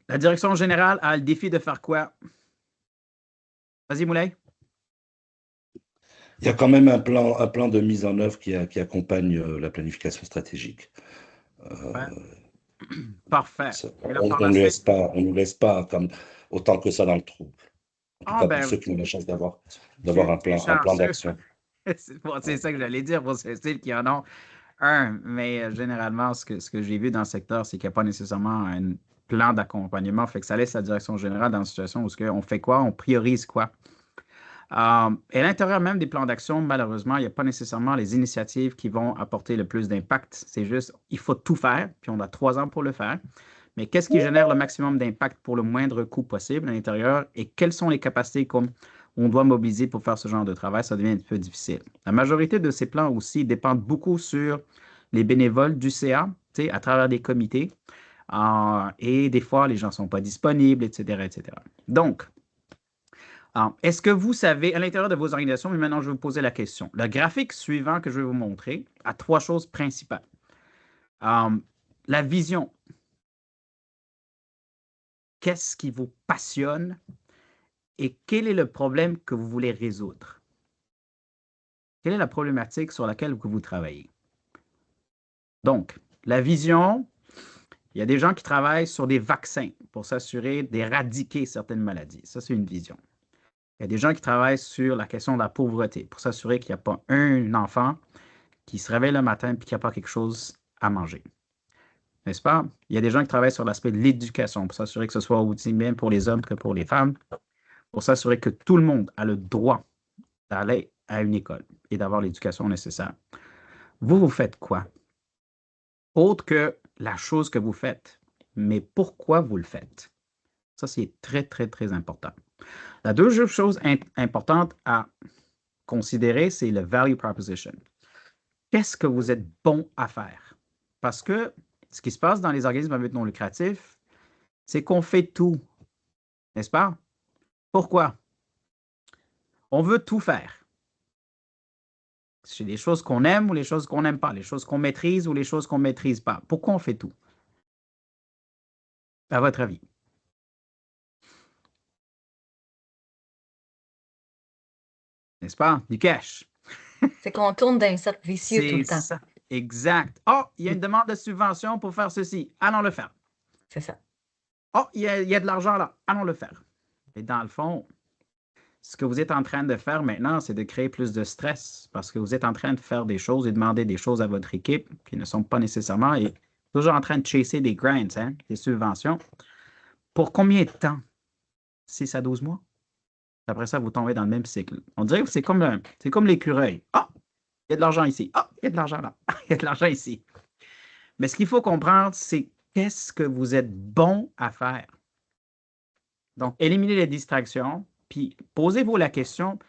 La direction générale a le défi de faire quoi? Vas-y, Moulay. Il y a quand même un plan de mise en œuvre qui accompagne la planification stratégique. Ouais. Parfait. On ne nous laisse pas comme, autant que ça dans le trou. En tout cas, pour ceux qui ont la chance d'avoir un plan d'action. C'est ça que j'allais dire pour ceux qui en ont un. Mais généralement, ce que j'ai vu dans le secteur, c'est qu'il n'y a pas nécessairement un plan d'accompagnement. Fait que ça laisse la direction générale dans une situation où on fait quoi? On priorise quoi? Et à l'intérieur même des plans d'action, malheureusement, il n'y a pas nécessairement les initiatives qui vont apporter le plus d'impact. C'est juste, il faut tout faire, puis on a 3 ans pour le faire. Mais qu'est-ce qui génère le maximum d'impact pour le moindre coût possible à l'intérieur et quelles sont les capacités qu'on doit mobiliser pour faire ce genre de travail? Ça devient un peu difficile. La majorité de ces plans aussi dépendent beaucoup sur les bénévoles du CA, à travers des comités. Et des fois, les gens ne sont pas disponibles, etc., etc. Donc, est-ce que vous savez, à l'intérieur de vos organisations, mais maintenant je vais vous poser la question. Le graphique suivant que je vais vous montrer a 3 choses principales. La vision. Qu'est-ce qui vous passionne et quel est le problème que vous voulez résoudre? Quelle est la problématique sur laquelle vous travaillez? Donc, la vision, il y a des gens qui travaillent sur des vaccins pour s'assurer d'éradiquer certaines maladies. Ça, c'est une vision. Il y a des gens qui travaillent sur la question de la pauvreté pour s'assurer qu'il n'y a pas un enfant qui se réveille le matin et qu'il n'y a pas quelque chose à manger. N'est-ce pas? Il y a des gens qui travaillent sur l'aspect de l'éducation pour s'assurer que ce soit aussi bien pour les hommes que pour les femmes, pour s'assurer que tout le monde a le droit d'aller à une école et d'avoir l'éducation nécessaire. Vous faites quoi? Autre que la chose que vous faites, mais pourquoi vous le faites? Ça, c'est très, très, très important. La deuxième chose importante à considérer, c'est le value proposition. Qu'est-ce que vous êtes bon à faire? Parce que ce qui se passe dans les organismes à but non lucratif, c'est qu'on fait tout, n'est-ce pas? Pourquoi? On veut tout faire. C'est les choses qu'on aime ou les choses qu'on n'aime pas, les choses qu'on maîtrise ou les choses qu'on ne maîtrise pas. Pourquoi on fait tout? À votre avis? N'est-ce pas? Du cash. C'est qu'on tourne d'un cercle vicieux tout le C'est temps. ça. Exact. Oh, il y a une demande de subvention pour faire ceci. Allons le faire. C'est ça. Oh, il y a de l'argent là. Allons le faire. Et dans le fond, ce que vous êtes en train de faire maintenant, c'est de créer plus de stress parce que vous êtes en train de faire des choses et demander des choses à votre équipe qui ne sont pas nécessairement et toujours en train de chasser des grants, hein, des subventions. Pour combien de temps? 6 à 12 mois? Après ça, vous tombez dans le même cycle. On dirait que c'est comme l'écureuil. Ah, il y a de l'argent ici. Ah, il y a de l'argent là. Il y a de l'argent ici. Mais ce qu'il faut comprendre, c'est qu'est-ce que vous êtes bon à faire. Donc, éliminez les distractions, puis posez-vous la question,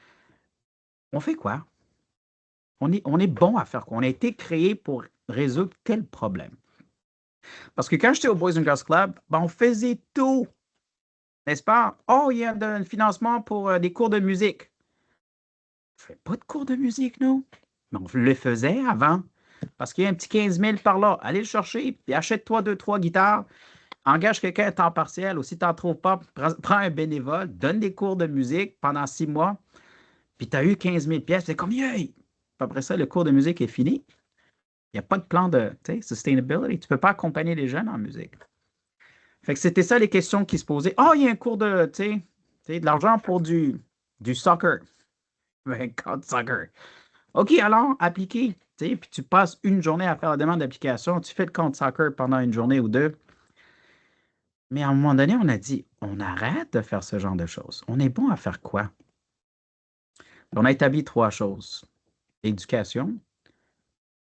on fait quoi? On est bon à faire quoi? On a été créé pour résoudre quel problème? Parce que quand j'étais au Boys and Girls Club, ben, on faisait tout. N'est-ce pas? Oh, il y a un financement pour des cours de musique. On ne fait pas de cours de musique, nous. Mais on le faisait avant. Parce qu'il y a un petit 15 000 par là. Allez le chercher, puis achète-toi 2-3 guitares. Engage quelqu'un à temps partiel. Ou si tu n'en trouves pas, prends un bénévole. Donne des cours de musique pendant 6 mois. Puis tu as eu 15 000 pièces. C'est comme, yay! Après ça, le cours de musique est fini. Il n'y a pas de plan de sustainability. Tu ne peux pas accompagner les jeunes en musique. Fait que c'était ça les questions qui se posaient. Oh, il y a un cours de l'argent pour du soccer. Ben, God, soccer. OK, alors, appliquez. Puis tu passes une journée à faire la demande d'application. Tu fais le compte soccer pendant une journée ou deux. Mais à un moment donné, on a dit, on arrête de faire ce genre de choses. On est bon à faire quoi? On a établi 3 choses. L'éducation,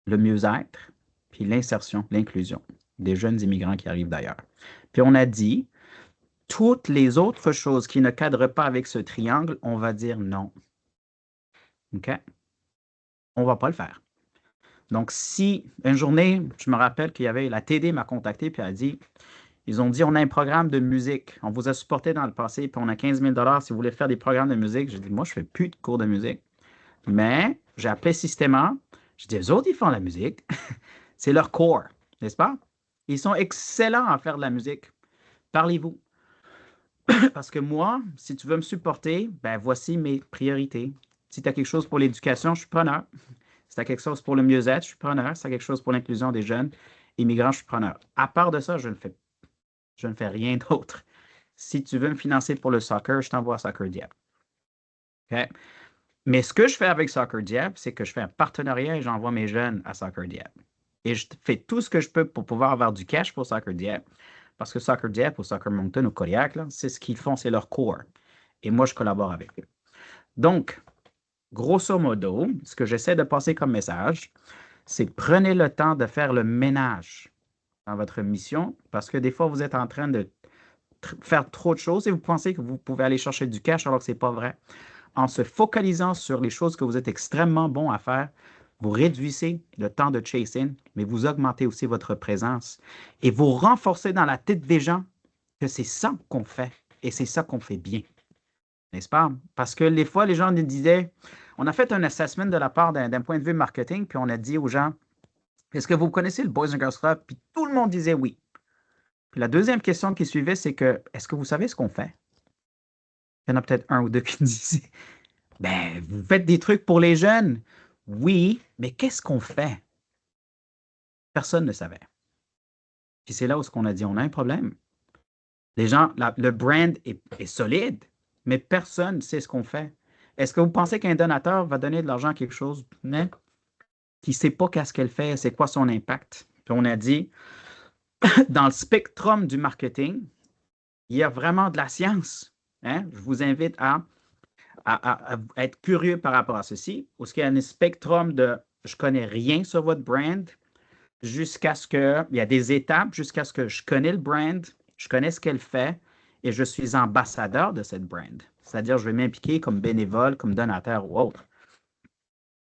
le mieux-être, puis l'insertion, l'inclusion des jeunes immigrants qui arrivent d'ailleurs. Puis on a dit, toutes les autres choses qui ne cadrent pas avec ce triangle, on va dire non. OK? On ne va pas le faire. Donc, si une journée, je me rappelle qu'il y avait, la TD m'a contacté puis a dit, ils ont dit, on a un programme de musique. On vous a supporté dans le passé, puis on a 15 000 $ si vous voulez faire des programmes de musique. J'ai dit, moi, je ne fais plus de cours de musique. Mais j'ai appelé Systema. J'ai dit, eux autres, ils font la musique. C'est leur core, n'est-ce pas? Ils sont excellents à faire de la musique. Parlez-vous. Parce que moi, si tu veux me supporter, ben voici mes priorités. Si tu as quelque chose pour l'éducation, je suis preneur. Si tu as quelque chose pour le mieux-être, je suis preneur. Si tu as quelque chose pour l'inclusion des jeunes immigrants, je suis preneur. À part de ça, je ne fais rien d'autre. Si tu veux me financer pour le soccer, je t'envoie à Soccer Diable. Okay? Mais ce que je fais avec Soccer Diable, c'est que je fais un partenariat et j'envoie mes jeunes à Soccer Diable. Et je fais tout ce que je peux pour pouvoir avoir du cash pour Soccer Diable. Parce que Soccer Diable ou Soccer Moncton ou Kodiak, c'est ce qu'ils font, c'est leur core. Et moi, je collabore avec eux. Donc, grosso modo, ce que j'essaie de passer comme message, c'est prenez le temps de faire le ménage dans votre mission parce que des fois, vous êtes en train de faire trop de choses et vous pensez que vous pouvez aller chercher du cash alors que ce n'est pas vrai. En se focalisant sur les choses que vous êtes extrêmement bon à faire, vous réduisez le temps de chasing, mais vous augmentez aussi votre présence et vous renforcez dans la tête des gens que c'est ça qu'on fait et c'est ça qu'on fait bien. N'est-ce pas? Parce que des fois, les gens nous disaient, on a fait un assessment de la part d'un point de vue marketing, puis on a dit aux gens, est-ce que vous connaissez le Boys and Girls Club? Puis tout le monde disait oui. Puis la deuxième question qui suivait, c'est que, est-ce que vous savez ce qu'on fait? Il y en a peut-être un ou deux qui disaient, ben, vous faites des trucs pour les jeunes. Oui, mais qu'est-ce qu'on fait? Personne ne savait. Puis c'est là où on a dit, on a un problème. Les gens, le brand est solide, mais personne ne sait ce qu'on fait. Est-ce que vous pensez qu'un donateur va donner de l'argent à quelque chose mais qui ne sait pas qu'est-ce qu'elle fait, c'est quoi son impact? Puis on a dit, dans le spectrum du marketing, il y a vraiment de la science. Hein? Je vous invite à être curieux par rapport à ceci, parce qu'il y a un spectrum de « je ne connais rien sur votre brand » jusqu'à ce qu'il y a des étapes, jusqu'à ce que je connais le brand, je connais ce qu'elle fait et je suis ambassadeur de cette brand. C'est-à-dire, je vais m'impliquer comme bénévole, comme donateur ou autre.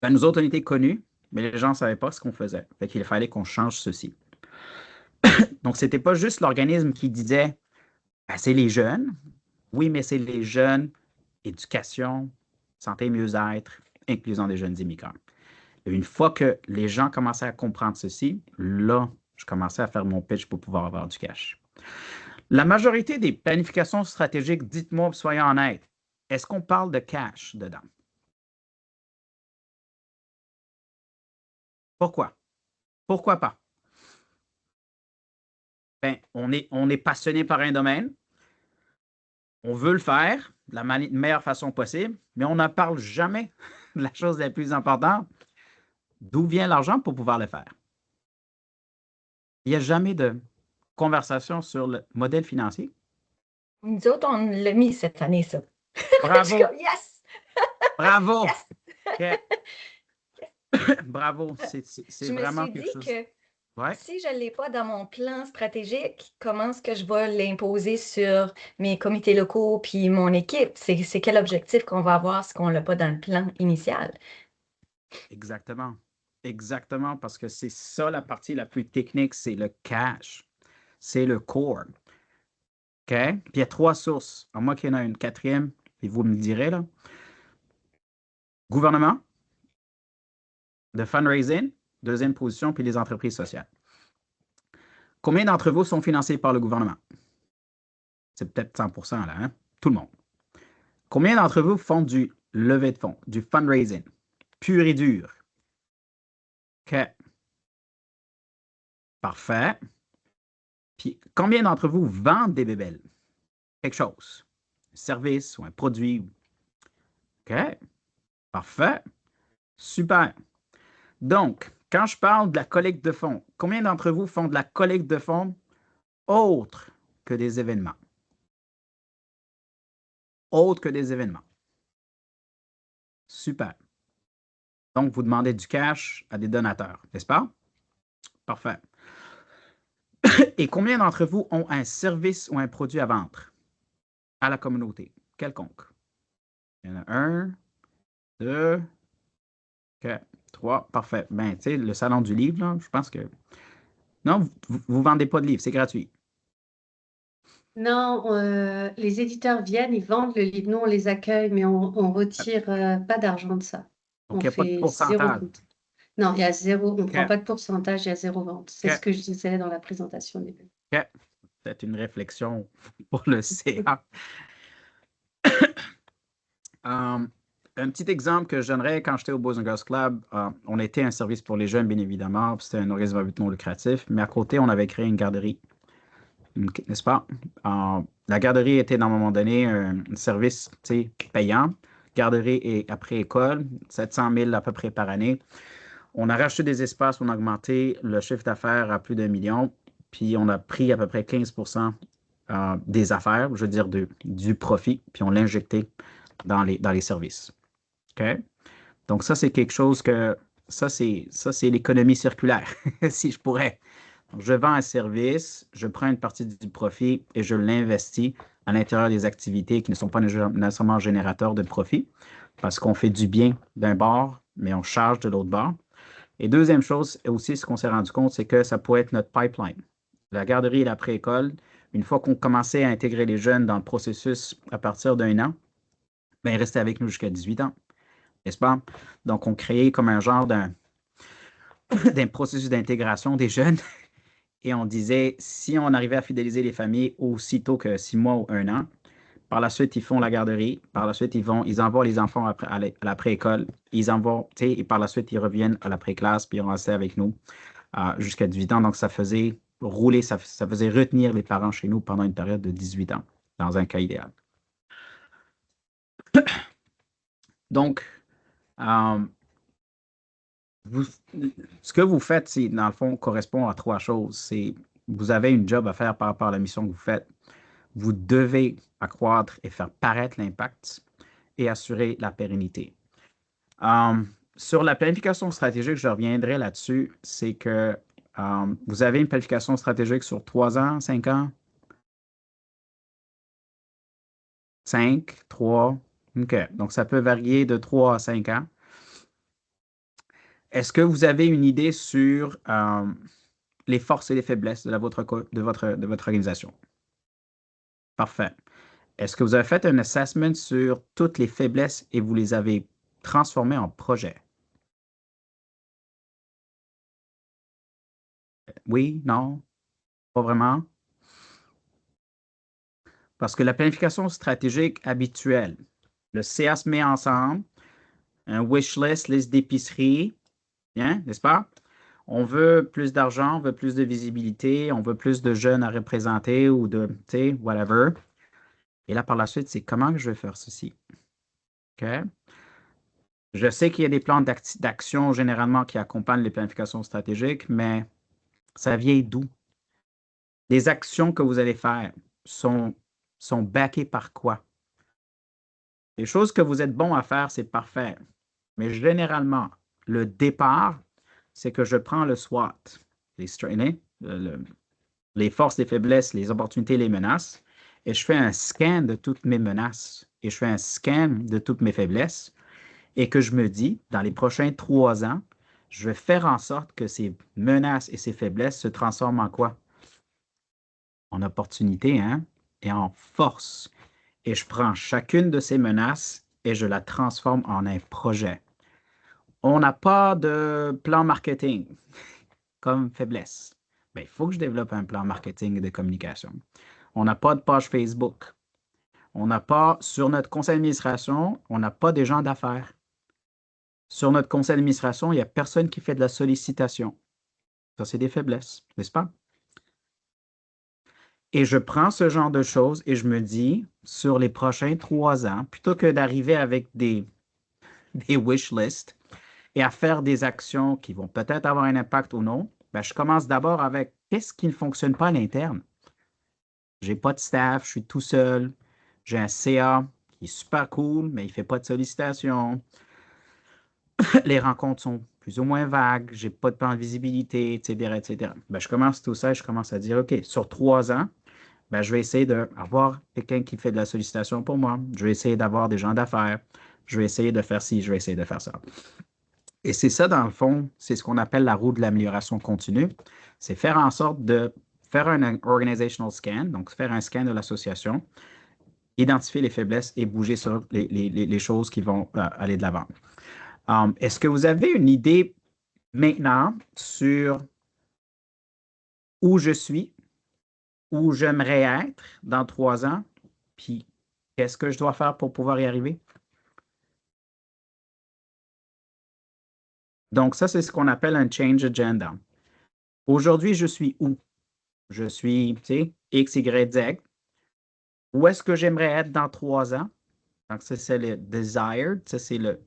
Ben, nous autres, on était connus, mais les gens ne savaient pas ce qu'on faisait. Fait qu'il fallait qu'on change ceci. Donc, ce n'était pas juste l'organisme qui disait ben, c'est les jeunes. Oui, mais c'est les jeunes, éducation, santé, mieux-être, inclusion des jeunes immigrants. Et une fois que les gens commençaient à comprendre ceci, là, je commençais à faire mon pitch pour pouvoir avoir du cash. La majorité des planifications stratégiques, dites-moi, soyons honnêtes, est-ce qu'on parle de cash dedans? Pourquoi? Pourquoi pas? Ben, on est passionné par un domaine, on veut le faire de la meilleure façon possible, mais on n'en parle jamais de la chose la plus importante. D'où vient l'argent pour pouvoir le faire? Il n'y a jamais de conversation sur le modèle financier. Nous autres, on l'a mis cette année, ça. Bravo! Je suis comme, yes! Bravo! Yes! Bravo! C'est vraiment quelque chose. Je me suis dit que ouais. si je ne l'ai pas dans mon plan stratégique, comment est-ce que je vais l'imposer sur mes comités locaux puis mon équipe? C'est quel objectif qu'on va avoir si on ne l'a pas dans le plan initial? Exactement. Exactement, parce que c'est ça la partie la plus technique, c'est le cash. C'est le core. OK? Puis il y a 3 sources. À moi qu'il y en a une 4e, puis vous me le direz, là. Gouvernement, le fundraising, 2e position, puis les entreprises sociales. Combien d'entre vous sont financés par le gouvernement? C'est peut-être 100%, là, hein? Tout le monde. Combien d'entre vous font du levée de fonds, du fundraising, pur et dur? OK. Parfait. Puis, combien d'entre vous vendent des bébelles? Quelque chose. Un service ou un produit. OK. Parfait. Super. Donc, quand je parle de la collecte de fonds, combien d'entre vous font de la collecte de fonds autre que des événements? Autre que des événements. Super. Donc, vous demandez du cash à des donateurs, n'est-ce pas? Parfait. Et combien d'entre vous ont un service ou un produit à vendre à la communauté? Quelconque. Il y en a 1, 2, 4, 3. Parfait. Ben, tu sais, le salon du livre, là, je pense que... Non, vous ne vendez pas de livres, c'est gratuit. Non, les éditeurs viennent, ils vendent le livre. Nous, on les accueille, mais on retire pas d'argent de ça. Donc, il n'y a pas de pourcentage. Non, il y a zéro. On ne prend OK. pas de pourcentage, il y a zéro vente. C'est OK. ce que je disais dans la présentation au début. OK. C'est une réflexion pour le CA. Un petit exemple que je donnerais quand j'étais au Boys and Girls Club, on était un service pour les jeunes, bien évidemment, puis c'était un organisme à but non lucratif, mais à côté, on avait créé une garderie, n'est-ce pas? La garderie était, à un moment donné, un service payant. Garderie et après-école, 700 000 à peu près par année. On a racheté des espaces, on a augmenté le chiffre d'affaires à plus d'1 million, puis on a pris à peu près 15% des affaires, je veux dire du profit, puis on l'a injecté dans les services. OK? Donc, ça, c'est quelque chose que... Ça, c'est l'économie circulaire, si je pourrais. Donc, je vends un service, je prends une partie du profit et je l'investis à l'intérieur des activités qui ne sont pas nécessairement générateurs de profit, parce qu'on fait du bien d'un bord, mais on charge de l'autre bord. Et deuxième chose aussi, ce qu'on s'est rendu compte, c'est que ça pourrait être notre pipeline. La garderie et l'après-école, une fois qu'on commençait à intégrer les jeunes dans le processus à partir d'1 an, ben, ils restaient avec nous jusqu'à 18 ans, n'est-ce pas? Donc, on créait comme un genre d'un processus d'intégration des jeunes et on disait, si on arrivait à fidéliser les familles aussitôt que 6 mois ou 1 an, par la suite, ils font la garderie. Par la suite, ils envoient les enfants à l'après-école. Ils envoient, et par la suite, ils reviennent à l'après-classe, puis ils restent avec nous jusqu'à 18 ans. Donc, ça faisait rouler, ça faisait retenir les parents chez nous pendant une période de 18 ans, dans un cas idéal. Donc, ce que vous faites, c'est, dans le fond, correspond à 3 choses. C'est, vous avez une job à faire par rapport à la mission que vous faites. Vous devez accroître et faire paraître l'impact et assurer la pérennité. Sur la planification stratégique, je reviendrai là-dessus, c'est que vous avez une planification stratégique sur 3 ans, 5 ans? 5, 3. OK. Donc, ça peut varier de 3 à 5 ans. Est-ce que vous avez une idée sur les forces et les faiblesses de votre organisation? Parfait. Est-ce que vous avez fait un assessment sur toutes les faiblesses et vous les avez transformées en projets? Oui, non, pas vraiment. Parce que la planification stratégique habituelle, le CA se met ensemble, un wish list d'épicerie, hein, n'est-ce pas? On veut plus d'argent, on veut plus de visibilité, on veut plus de jeunes à représenter ou de, tu sais, whatever. Et là, par la suite, c'est comment je vais faire ceci? OK? Je sais qu'il y a des plans d'action généralement qui accompagnent les planifications stratégiques, mais ça vient d'où? Les actions que vous allez faire sont backées par quoi? Les choses que vous êtes bon à faire, c'est parfait. Mais généralement, le départ, c'est que je prends le SWOT, les forces, les faiblesses, les opportunités, les menaces, et je fais un scan de toutes mes menaces et je fais un scan de toutes mes faiblesses et que je me dis, dans les prochains 3 ans, je vais faire en sorte que ces menaces et ces faiblesses se transforment en quoi? En opportunité, hein? Et en force. Et je prends chacune de ces menaces et je la transforme en un projet. On n'a pas de plan marketing comme faiblesse. Bien, il faut que je développe un plan marketing et de communication. On n'a pas de page Facebook. On n'a pas, sur notre conseil d'administration, on n'a pas des gens d'affaires. Sur notre conseil d'administration, il n'y a personne qui fait de la sollicitation. Ça, c'est des faiblesses, n'est-ce pas? Et je prends ce genre de choses et je me dis, sur les prochains 3 ans, plutôt que d'arriver avec des wish lists et à faire des actions qui vont peut-être avoir un impact ou non, ben, je commence d'abord avec qu'est-ce qui ne fonctionne pas à l'interne. Je n'ai pas de staff, je suis tout seul. J'ai un CA qui est super cool, mais il ne fait pas de sollicitation. Les rencontres sont plus ou moins vagues. Je n'ai pas de plan de visibilité, etc., etc. Ben, je commence tout ça et je commence à dire, OK, sur 3 ans, ben, je vais essayer d'avoir quelqu'un qui fait de la sollicitation pour moi. Je vais essayer d'avoir des gens d'affaires. Je vais essayer de faire ci, je vais essayer de faire ça. Et c'est ça, dans le fond, c'est ce qu'on appelle la roue de l'amélioration continue. C'est faire en sorte de faire un organizational scan, donc faire un scan de l'association, identifier les faiblesses et bouger sur les choses qui vont aller de l'avant. Est-ce que vous avez une idée maintenant sur où je suis, où j'aimerais être dans 3 ans, puis qu'est-ce que je dois faire pour pouvoir y arriver? Donc, ça, c'est ce qu'on appelle un change agenda. Aujourd'hui, je suis où? Je suis, tu sais, X, Y, Z. Où est-ce que j'aimerais être dans 3 ans? Donc, ça, c'est le desired, ça, c'est le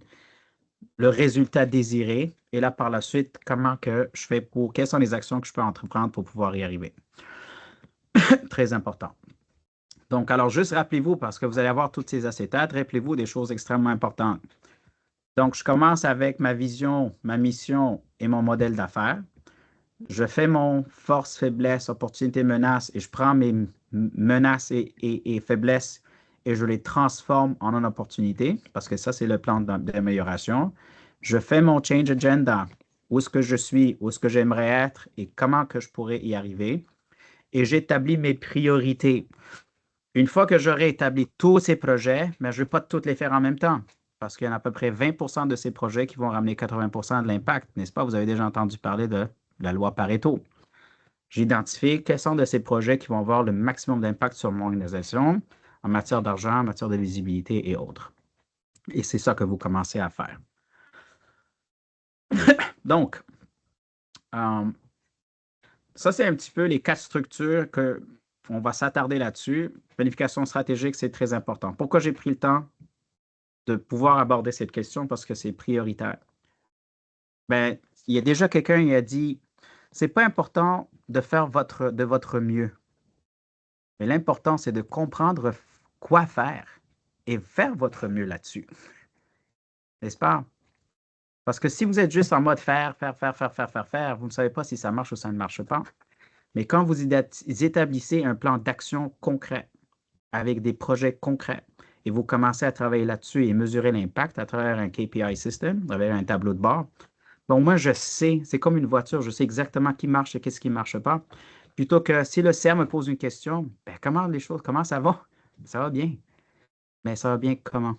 résultat désiré. Et là, par la suite, comment que je fais quelles sont les actions que je peux entreprendre pour pouvoir y arriver? Très important. Donc, alors, juste rappelez-vous, parce que vous allez avoir toutes ces acétates, rappelez-vous des choses extrêmement importantes. Donc, je commence avec ma vision, ma mission et mon modèle d'affaires. Je fais mon force, faiblesse, opportunité, menace et je prends mes menaces et faiblesses et je les transforme en une opportunité parce que ça, c'est le plan d'amélioration. Je fais mon change agenda. Où est-ce que je suis, où est-ce que j'aimerais être et comment que je pourrais y arriver. Et j'établis mes priorités. Une fois que j'aurai établi tous ces projets, mais je ne vais pas tous les faire en même temps parce qu'il y en a à peu près 20% de ces projets qui vont ramener 80% de l'impact, n'est-ce pas? Vous avez déjà entendu parler de la loi Pareto. J'identifie quels sont de ces projets qui vont avoir le maximum d'impact sur mon organisation en matière d'argent, en matière de visibilité et autres. Et c'est ça que vous commencez à faire. Donc, ça, c'est un petit peu les 4 structures qu'on va s'attarder là-dessus. Planification stratégique, c'est très important. Pourquoi j'ai pris le temps de pouvoir aborder cette question? Parce que c'est prioritaire. Bien, il y a déjà quelqu'un qui a dit, c'est pas important de faire de votre mieux. Mais l'important, c'est de comprendre quoi faire et faire votre mieux là-dessus. N'est-ce pas? Parce que si vous êtes juste en mode faire, vous ne savez pas si ça marche ou ça ne marche pas. Mais quand vous établissez un plan d'action concret avec des projets concrets et vous commencez à travailler là-dessus et mesurer l'impact à travers un KPI system, à travers un tableau de bord, bon, moi, je sais, c'est comme une voiture, je sais exactement qui marche et qu'est-ce qui ne marche pas. Plutôt que si le CERF me pose une question, ben, comment ça va? Ça va bien. Mais ça va bien comment?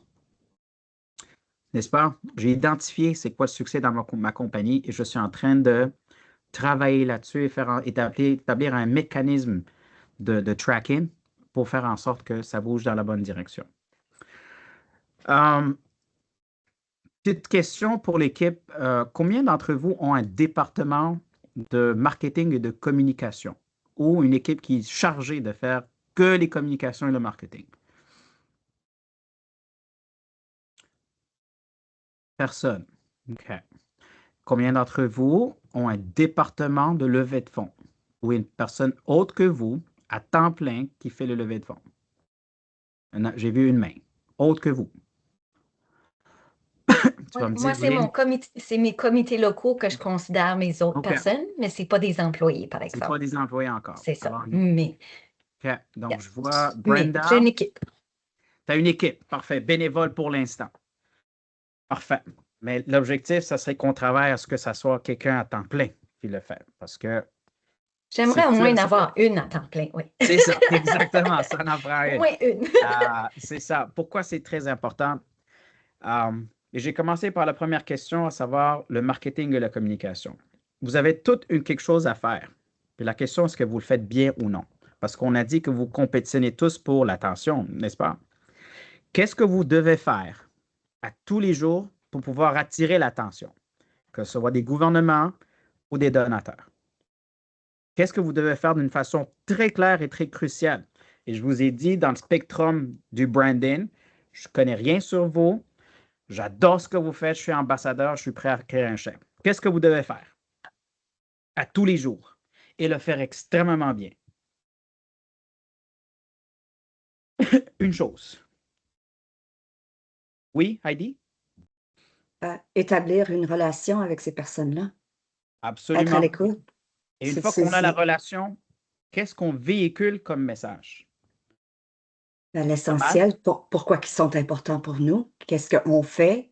N'est-ce pas? J'ai identifié c'est quoi le succès dans ma compagnie et je suis en train de travailler là-dessus et établir un mécanisme de tracking pour faire en sorte que ça bouge dans la bonne direction. Petite question pour l'équipe. Combien d'entre vous ont un département de marketing et de communication ou une équipe qui est chargée de faire que les communications et le marketing? Personne. OK. Combien d'entre vous ont un département de levée de fonds ou une personne autre que vous à temps plein qui fait le levée de fonds? J'ai vu une main. Autre que vous. Tu vas me Moi, dire, c'est Lynn? c'est mes comités locaux que je considère mes autres OK. personnes, mais ce n'est pas des employés, par C'est pas exemple. des employés encore. C'est ça. Alors, Mais, OK. Donc, je vois mais Brenda. j'ai une équipe. Tu as une équipe. Parfait. Bénévole pour l'instant. Parfait. Mais l'objectif, ça serait qu'on travaille à ce que ça soit quelqu'un à temps plein qui le fait. Parce que J'aimerais au c'est moins en ça. avoir une à temps plein, oui. C'est ça, exactement. Ça n'en prend Au une. moins une. C'est ça. Pourquoi c'est très important? Et j'ai commencé par la première question, à savoir le marketing et la communication. Vous avez toutes quelque chose à faire. Puis la question, est-ce que vous le faites bien ou non? Parce qu'on a dit que vous compétitionnez tous pour l'attention, n'est-ce pas? Qu'est-ce que vous devez faire à tous les jours pour pouvoir attirer l'attention, que ce soit des gouvernements ou des donateurs? Qu'est-ce que vous devez faire d'une façon très claire et très cruciale? Et je vous ai dit, dans le spectrum du branding, je ne connais rien sur vous, j'adore ce que vous faites, je suis ambassadeur, je suis prêt à créer un chèque. Qu'est-ce que vous devez faire à tous les jours et le faire extrêmement bien? Une chose. Oui, Heidi? Établir une relation avec ces personnes-là. Être à Absolument. l'écoute. Et une C'est- fois c'est- qu'on a la c'est- relation, qu'est-ce qu'on véhicule comme message? L'essentiel, pourquoi ils sont importants pour nous, qu'est-ce qu'on fait.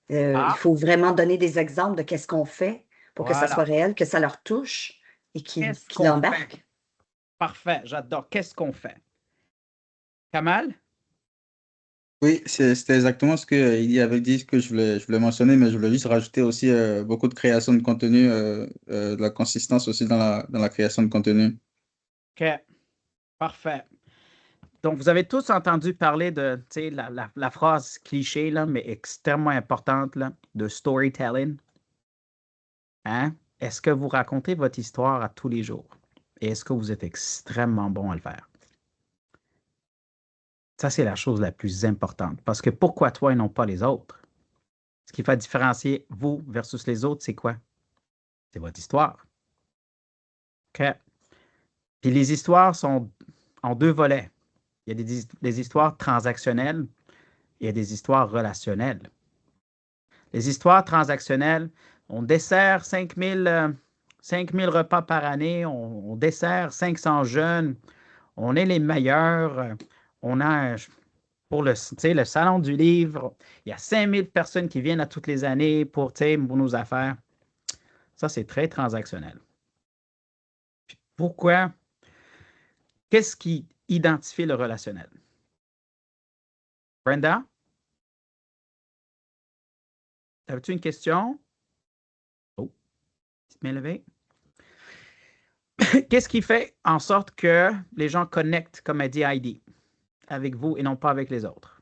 Il faut vraiment donner des exemples de qu'est-ce qu'on fait pour que ça soit Voilà. réel, que ça leur touche et qu'ils Qu'est-ce qu'on fait? embarquent. Parfait, j'adore. Qu'est-ce qu'on fait? Kamal? Oui, c'était exactement ce qu'il avait dit, que je voulais mentionner, mais je voulais juste rajouter aussi beaucoup de création de contenu, de la consistance aussi dans la création de contenu. OK, parfait. Donc, vous avez tous entendu parler de tu sais, la phrase cliché, là, mais extrêmement importante, là, de storytelling. Hein? Est-ce que vous racontez votre histoire à tous les jours? Et est-ce que vous êtes extrêmement bon à le faire? Ça, c'est la chose la plus importante. Parce que pourquoi toi et non pas les autres? Ce qui fait différencier vous versus les autres, c'est quoi? C'est votre histoire. OK? Puis les histoires sont en deux volets. Il y a des histoires transactionnelles et il y a des histoires relationnelles. Les histoires transactionnelles, on dessert 5000 repas par année, on dessert 500 jeunes, on est les meilleurs, on a, pour le salon du livre, il y a 5000 personnes qui viennent à toutes les années pour nos affaires. Ça, c'est très transactionnel. Puis pourquoi? Qu'est-ce qui identifie le relationnel? Brenda? Avais-tu une question? Oh, petite main levée. Qu'est-ce qui fait en sorte que les gens connectent, comme a dit Heidi, avec vous et non pas avec les autres?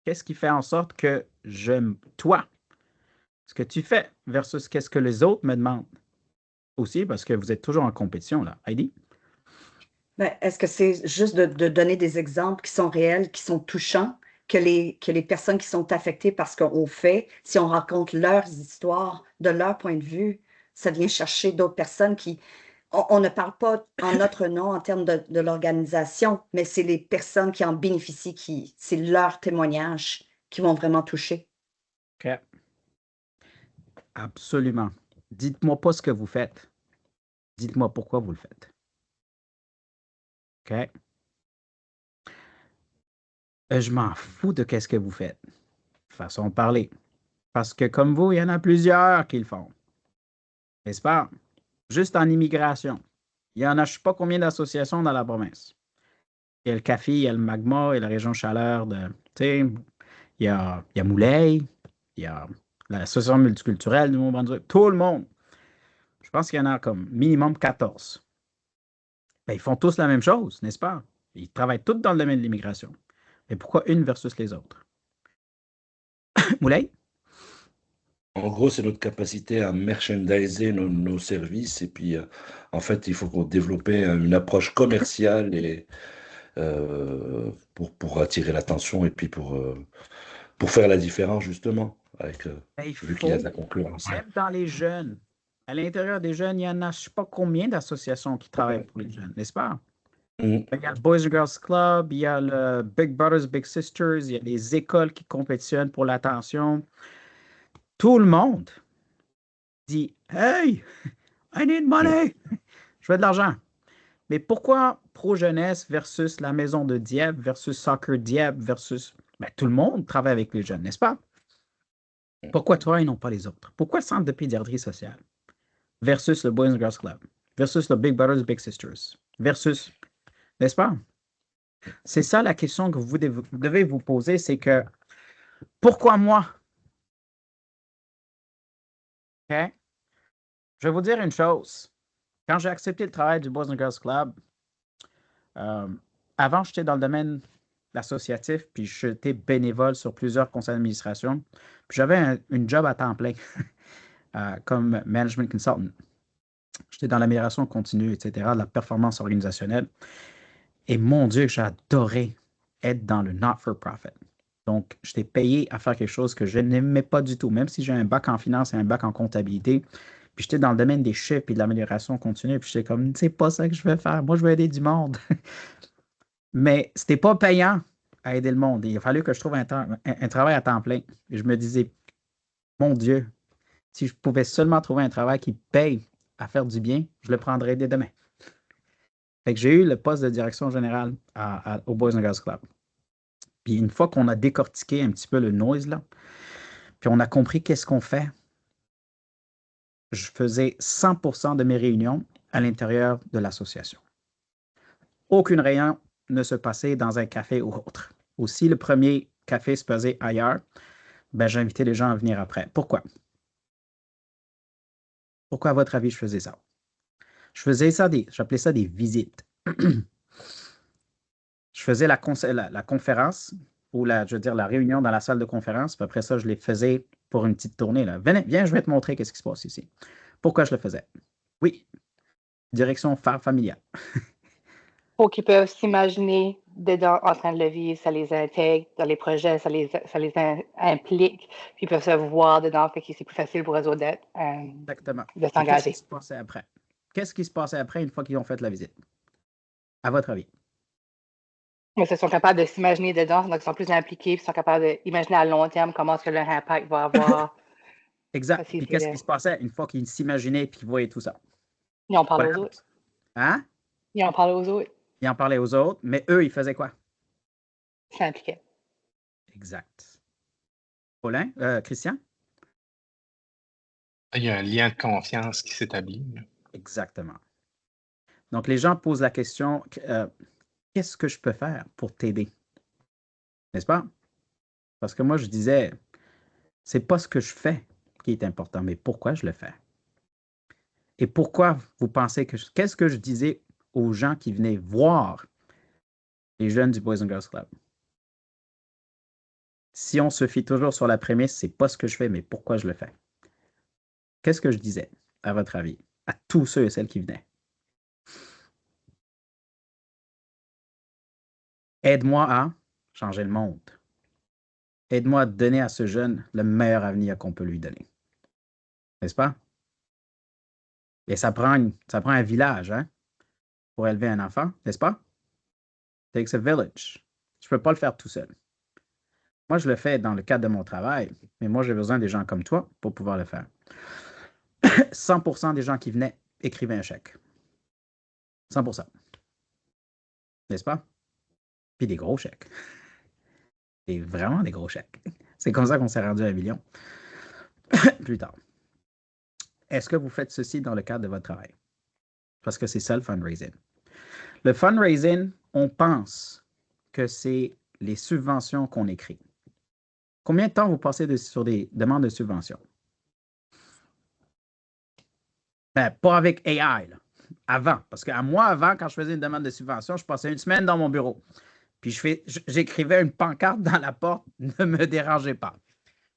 Qu'est-ce qui fait en sorte que j'aime toi, ce que tu fais, versus qu'est-ce que les autres me demandent? Aussi, parce que vous êtes toujours en compétition, là. Heidi? Ben, est-ce que c'est juste de donner des exemples qui sont réels, qui sont touchants, que les personnes qui sont affectées par ce qu'on fait, si on raconte leurs histoires, de leur point de vue, ça vient chercher d'autres personnes qui... On ne parle pas en notre nom en termes de l'organisation, mais c'est les personnes qui en bénéficient, c'est leurs témoignages qui vont vraiment toucher. OK. Absolument. Dites-moi pas ce que vous faites. Dites-moi pourquoi vous le faites. OK? Je m'en fous de qu'est-ce que vous faites. Façon de parler. Parce que comme vous, il y en a plusieurs qui le font. N'est-ce pas? Juste en immigration. Il y en a je ne sais pas combien d'associations dans la province. Il y a le CAFI, il y a le Magma, il y a la région chaleur de. Tu sais, il y a Moulay, il y a l'association multiculturelle du Nouveau-Brunswick. Tout le monde. Je pense qu'il y en a comme minimum 14. Ben, ils font tous la même chose, n'est-ce pas? Ils travaillent tous dans le domaine de l'immigration. Mais pourquoi une versus les autres? Moulay? En gros, c'est notre capacité à merchandiser nos services. Et puis, en fait, il faut qu'on développe une approche commerciale et, pour attirer l'attention et puis pour faire la différence, justement, avec, Ben, vu qu'il y a de la concurrence. même dans les jeunes. À l'intérieur des jeunes, il y en a je ne sais pas combien d'associations qui travaillent pour les jeunes, n'est-ce pas? Il y a le Boys and Girls Club, il y a le Big Brothers, Big Sisters, il y a les écoles qui compétitionnent pour l'attention. Tout le monde dit « Hey, I need money! Je veux de l'argent. » Mais pourquoi Pro-Jeunesse versus la Maison de Dieppe versus Soccer Dieppe versus... Ben, tout le monde travaille avec les jeunes, n'est-ce pas? Pourquoi toi et non pas les autres? Pourquoi le Centre de pédiatrie sociale versus le Boys and Girls Club versus le Big Brothers, Big Sisters versus... N'est-ce pas? C'est ça la question que vous devez vous poser, c'est que pourquoi moi? OK? Je vais vous dire une chose. Quand j'ai accepté le travail du Boys and Girls Club, avant, j'étais dans le domaine associatif, puis j'étais bénévole sur plusieurs conseils d'administration. Puis j'avais une job à temps plein comme management consultant. J'étais dans l'amélioration continue, etc., de la performance organisationnelle. Et mon Dieu, j'adorais être dans le not-for-profit. Donc, j'étais payé à faire quelque chose que je n'aimais pas du tout, même si j'ai un bac en finance et un bac en comptabilité. Puis j'étais dans le domaine des chiffres et de l'amélioration continue. Puis j'étais comme, c'est pas ça que je veux faire. Moi, je veux aider du monde. Mais c'était pas payant à aider le monde. Il a fallu que je trouve un travail à temps plein. Et je me disais, mon Dieu, si je pouvais seulement trouver un travail qui paye à faire du bien, je le prendrais dès demain. Fait que j'ai eu le poste de direction générale au Boys and Girls Club. Puis une fois qu'on a décortiqué un petit peu le noise, là, puis on a compris qu'est-ce qu'on fait, je faisais 100% de mes réunions à l'intérieur de l'association. Aucune réunion ne se passait dans un café ou autre. Aussi, le premier café se passait ailleurs, ben, j'invitais les gens à venir après. Pourquoi? Pourquoi, à votre avis, je faisais ça? Je faisais ça, j'appelais ça des visites. Je faisais la conférence ou la réunion dans la salle de conférence, puis après ça, je les faisais pour une petite tournée. Là. Viens, je vais te montrer ce qui se passe ici. Pourquoi je le faisais? Oui, direction familiale. Pour qu'ils peuvent s'imaginer dedans en train de le vivre, ça les intègre dans les projets, ça les implique, puis ils peuvent se voir dedans, fait que c'est plus facile pour eux autres Exactement. de s'engager. Qu'est-ce qui se passait après? Qu'est-ce qui se passait après une fois qu'ils ont fait la visite? À votre avis? Mais ils sont capables de s'imaginer dedans, donc ils sont plus impliqués, puis ils sont capables d'imaginer à long terme comment est-ce que leur impact va avoir. Exact. Puis qu'est-ce qui se passait une fois qu'ils s'imaginaient et qu'ils voyaient tout ça? Ils en parlaient aux autres. Hein? Ils en parlaient aux autres. Ils en parlaient aux autres, mais eux, ils faisaient quoi? Ils s'impliquaient. Exact. Paulin? Christian? Il y a un lien de confiance qui s'établit. Exactement. Donc, les gens posent la question, qu'est-ce que je peux faire pour t'aider? N'est-ce pas? Parce que moi, je disais, c'est pas ce que je fais qui est important, mais pourquoi je le fais. Et pourquoi vous pensez que... Qu'est-ce que je disais aux gens qui venaient voir les jeunes du Boys and Girls Club? Si on se fie toujours sur la prémisse, c'est pas ce que je fais, mais pourquoi je le fais. Qu'est-ce que je disais, à votre avis, à tous ceux et celles qui venaient? Aide-moi à changer le monde. Aide-moi à donner à ce jeune le meilleur avenir qu'on peut lui donner. N'est-ce pas? Et ça prend un village, hein, pour élever un enfant, n'est-ce pas? It takes a village. Je ne peux pas le faire tout seul. Moi, je le fais dans le cadre de mon travail, mais moi, j'ai besoin des gens comme toi pour pouvoir le faire. 100% des gens qui venaient écrivaient un chèque. 100%. n'est-ce pas? Puis des gros chèques. Et vraiment des gros chèques. C'est comme ça qu'on s'est rendu à 1 million. Plus tard. Est-ce que vous faites ceci dans le cadre de votre travail? Parce que c'est ça le fundraising. Le fundraising, on pense que c'est les subventions qu'on écrit. Combien de temps vous passez sur des demandes de subventions? Pas avec AI, là. Avant. Parce qu'à moi, avant, quand je faisais une demande de subvention, je passais 1 semaine dans mon bureau. Puis j'écrivais une pancarte dans la porte, ne me dérangez pas.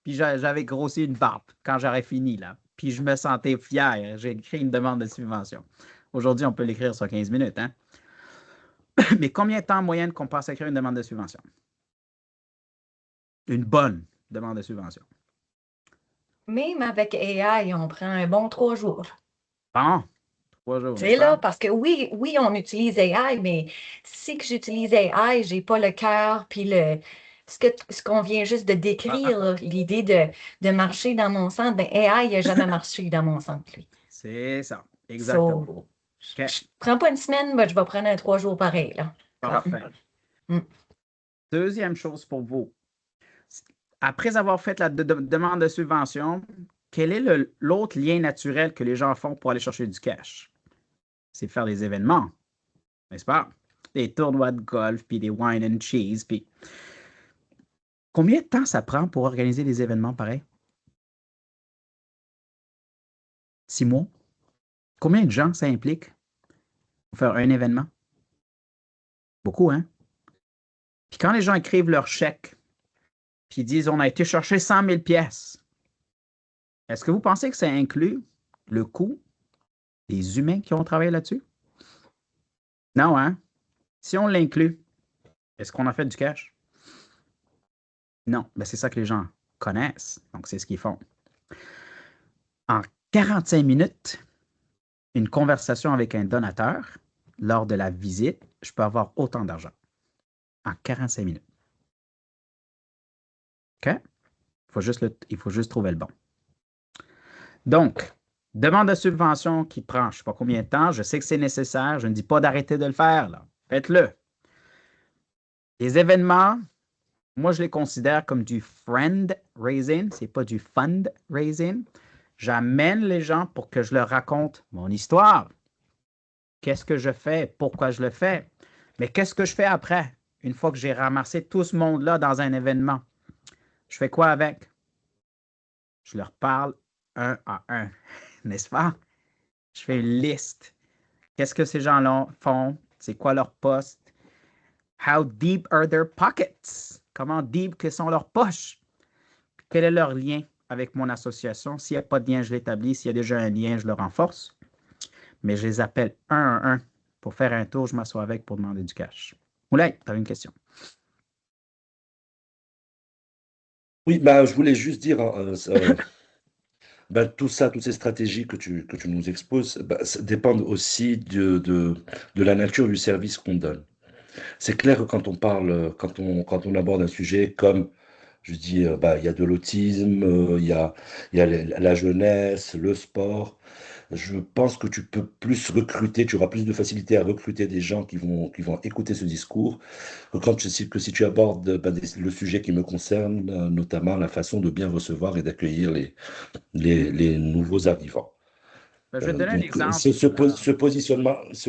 Puis j'avais grossi une barbe quand j'aurais fini, là. Puis je me sentais fier. J'ai écrit une demande de subvention. Aujourd'hui, on peut l'écrire sur 15 minutes, hein? Mais combien de temps en moyenne qu'on passe à écrire une demande de subvention? Une bonne demande de subvention. Même avec AI, on prend un bon 3 jours. Bon, 3 jours. C'est là, parce que oui, on utilise AI, mais si que j'utilise AI, j'ai pas le cœur, puis ce qu'on vient juste de décrire, là, l'idée de marcher dans mon centre, ben AI, il n'a jamais marché dans mon centre, lui. C'est ça, exactement. So, je ne prends pas 1 semaine, mais je vais prendre un 3 jours pareil, là. Parfait. Deuxième chose pour vous. Après avoir fait la demande de subvention, quel est l'autre lien naturel que les gens font pour aller chercher du cash? C'est faire des événements, n'est-ce pas? Des tournois de golf, puis des wine and cheese, puis... Combien de temps ça prend pour organiser des événements pareils? 6 mois? Combien de gens ça implique pour faire un événement? Beaucoup, hein? Puis quand les gens écrivent leur chèque, puis ils disent « On a été chercher 100 000 pièces », est-ce que vous pensez que ça inclut le coût des humains qui ont travaillé là-dessus? Non, hein? Si on l'inclut, est-ce qu'on a fait du cash? Non, ben c'est ça que les gens connaissent, donc c'est ce qu'ils font. En 45 minutes, une conversation avec un donateur, lors de la visite, je peux avoir autant d'argent. En 45 minutes. OK? Il faut juste trouver le bon. Donc, demande de subvention qui prend je ne sais pas combien de temps, je sais que c'est nécessaire, je ne dis pas d'arrêter de le faire, là. Faites-le. Les événements, moi, je les considère comme du friend raising, ce n'est pas du fund raising. J'amène les gens pour que je leur raconte mon histoire. Qu'est-ce que je fais? Pourquoi je le fais? Mais qu'est-ce que je fais après? Une fois que j'ai ramassé tout ce monde-là dans un événement, je fais quoi avec? Je leur parle 1 à 1, n'est-ce pas? Je fais une liste. Qu'est-ce que ces gens-là font? C'est quoi leur poste? How deep are their pockets? Comment deep que sont leurs poches? Quel est leur lien avec mon association? S'il n'y a pas de lien, je l'établis. S'il y a déjà un lien, je le renforce. Mais je les appelle 1 à 1 pour faire un tour. Je m'assois avec pour demander du cash. Moulay, tu avais une question? Oui, bah, je voulais juste dire, bah, tout ça, toutes ces stratégies que tu nous exposes, bah, ça dépendent aussi de la nature du service qu'on donne. C'est clair que quand on parle, quand on aborde un sujet comme, je dis, bah, il y a de l'autisme, il y a la jeunesse, le sport, je pense que tu peux plus recruter, tu auras plus de facilité à recruter des gens qui vont écouter ce discours que si tu abordes bah, le sujet qui me concerne, notamment la façon de bien recevoir et d'accueillir les nouveaux arrivants. Ben, je vais te donner un Donc, exemple. ce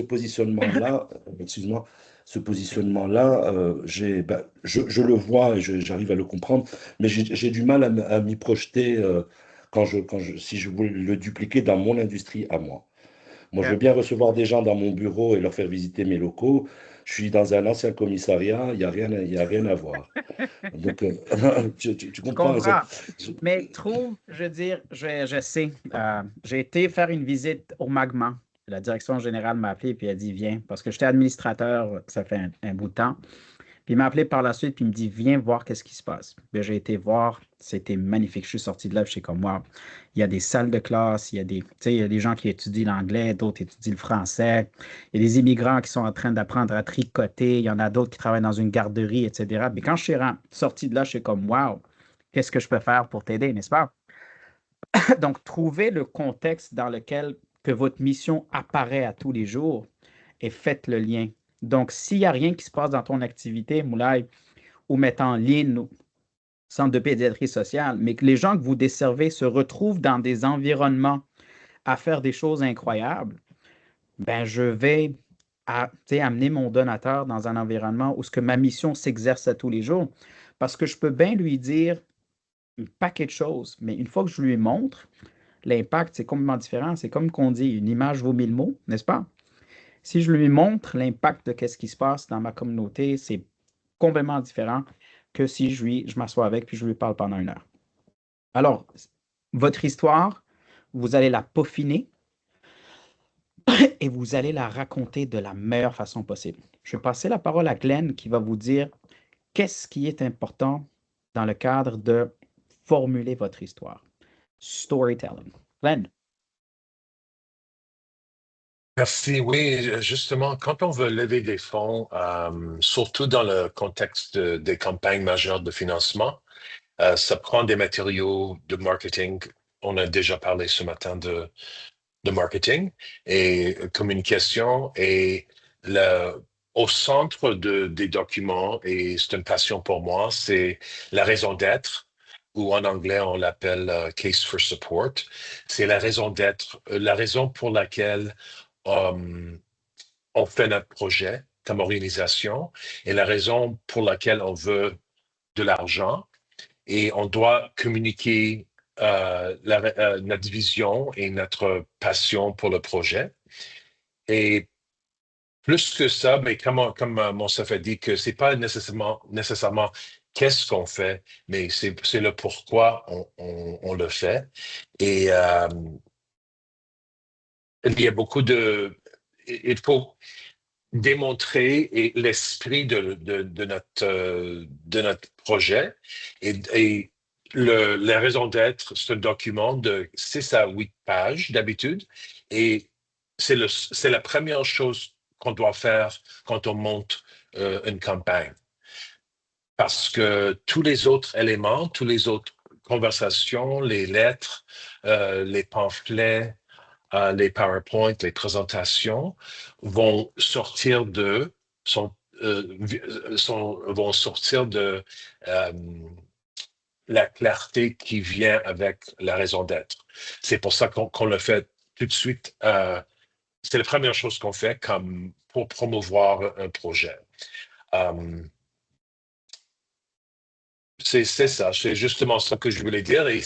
positionnement-là, excuse-moi, ce positionnement-là, je le vois et j'arrive à le comprendre, mais j'ai du mal à m'y projeter si je voulais le dupliquer dans mon industrie à moi. Moi, je veux bien recevoir des gens dans mon bureau et leur faire visiter mes locaux. Je suis dans un ancien commissariat, il n'y a rien à voir. Donc, tu comprends? Mais je veux dire, je sais. J'ai été faire une visite au Magma. La direction générale m'a appelé et a dit, viens, parce que j'étais administrateur, ça fait un bout de temps. Puis il m'a appelé par la suite, puis il me dit, viens voir qu'est-ce qui se passe. Puis j'ai été voir, c'était magnifique. Je suis sorti de là, je suis comme moi. Il y a des salles de classe, il y a des gens qui étudient l'anglais, d'autres étudient le français. Il y a des immigrants qui sont en train d'apprendre à tricoter. Il y en a d'autres qui travaillent dans une garderie, etc. Mais quand je suis sorti de là, je suis comme, wow, qu'est-ce que je peux faire pour t'aider, n'est-ce pas? Donc, trouvez le contexte dans lequel que votre mission apparaît à tous les jours et faites le lien Donc, s'il n'y a rien qui se passe dans ton activité, Moulay, ou mettant en ligne ou centre de pédiatrie sociale, mais que les gens que vous desservez se retrouvent dans des environnements à faire des choses incroyables, ben je vais amener mon donateur dans un environnement où ce que ma mission s'exerce à tous les jours. Parce que je peux bien lui dire un paquet de choses, mais une fois que je lui montre, l'impact, c'est complètement différent. C'est comme qu'on dit, une image vaut 1000 mots, n'est-ce pas? Si je lui montre l'impact de ce qui se passe dans ma communauté, c'est complètement différent que si je m'assois avec puis je lui parle pendant 1 heure. Alors, votre histoire, vous allez la peaufiner et vous allez la raconter de la meilleure façon possible. Je vais passer la parole à Glenn qui va vous dire qu'est-ce qui est important dans le cadre de formuler votre histoire. Storytelling. Glenn. Merci. Oui, justement, quand on veut lever des fonds, surtout dans le contexte des campagnes majeures de financement, ça prend des matériaux de marketing. On a déjà parlé ce matin de marketing et communication. Et au centre des documents, et c'est une passion pour moi, c'est la raison d'être, ou en anglais, on l'appelle case for support. C'est la raison d'être, la raison pour laquelle on fait notre projet comme organisation et la raison pour laquelle on veut de l'argent. Et on doit communiquer notre vision et notre passion pour le projet. Et plus que ça, mais comme Monsef a dit, que c'est pas nécessairement qu'est-ce qu'on fait, mais c'est le pourquoi on le fait. Et il y a beaucoup il faut démontrer l'esprit de notre projet et la raison d'être, c'est un document de 6 à 8 pages d'habitude et c'est la première chose qu'on doit faire quand on monte une campagne. Parce que tous les autres éléments, tous les autres conversations, les lettres, les pamphlets, les PowerPoint, les présentations vont sortir de la clarté qui vient avec la raison d'être. C'est pour ça qu'on le fait tout de suite. C'est la première chose qu'on fait comme pour promouvoir un projet. C'est ça, c'est justement ça que je voulais dire. Et,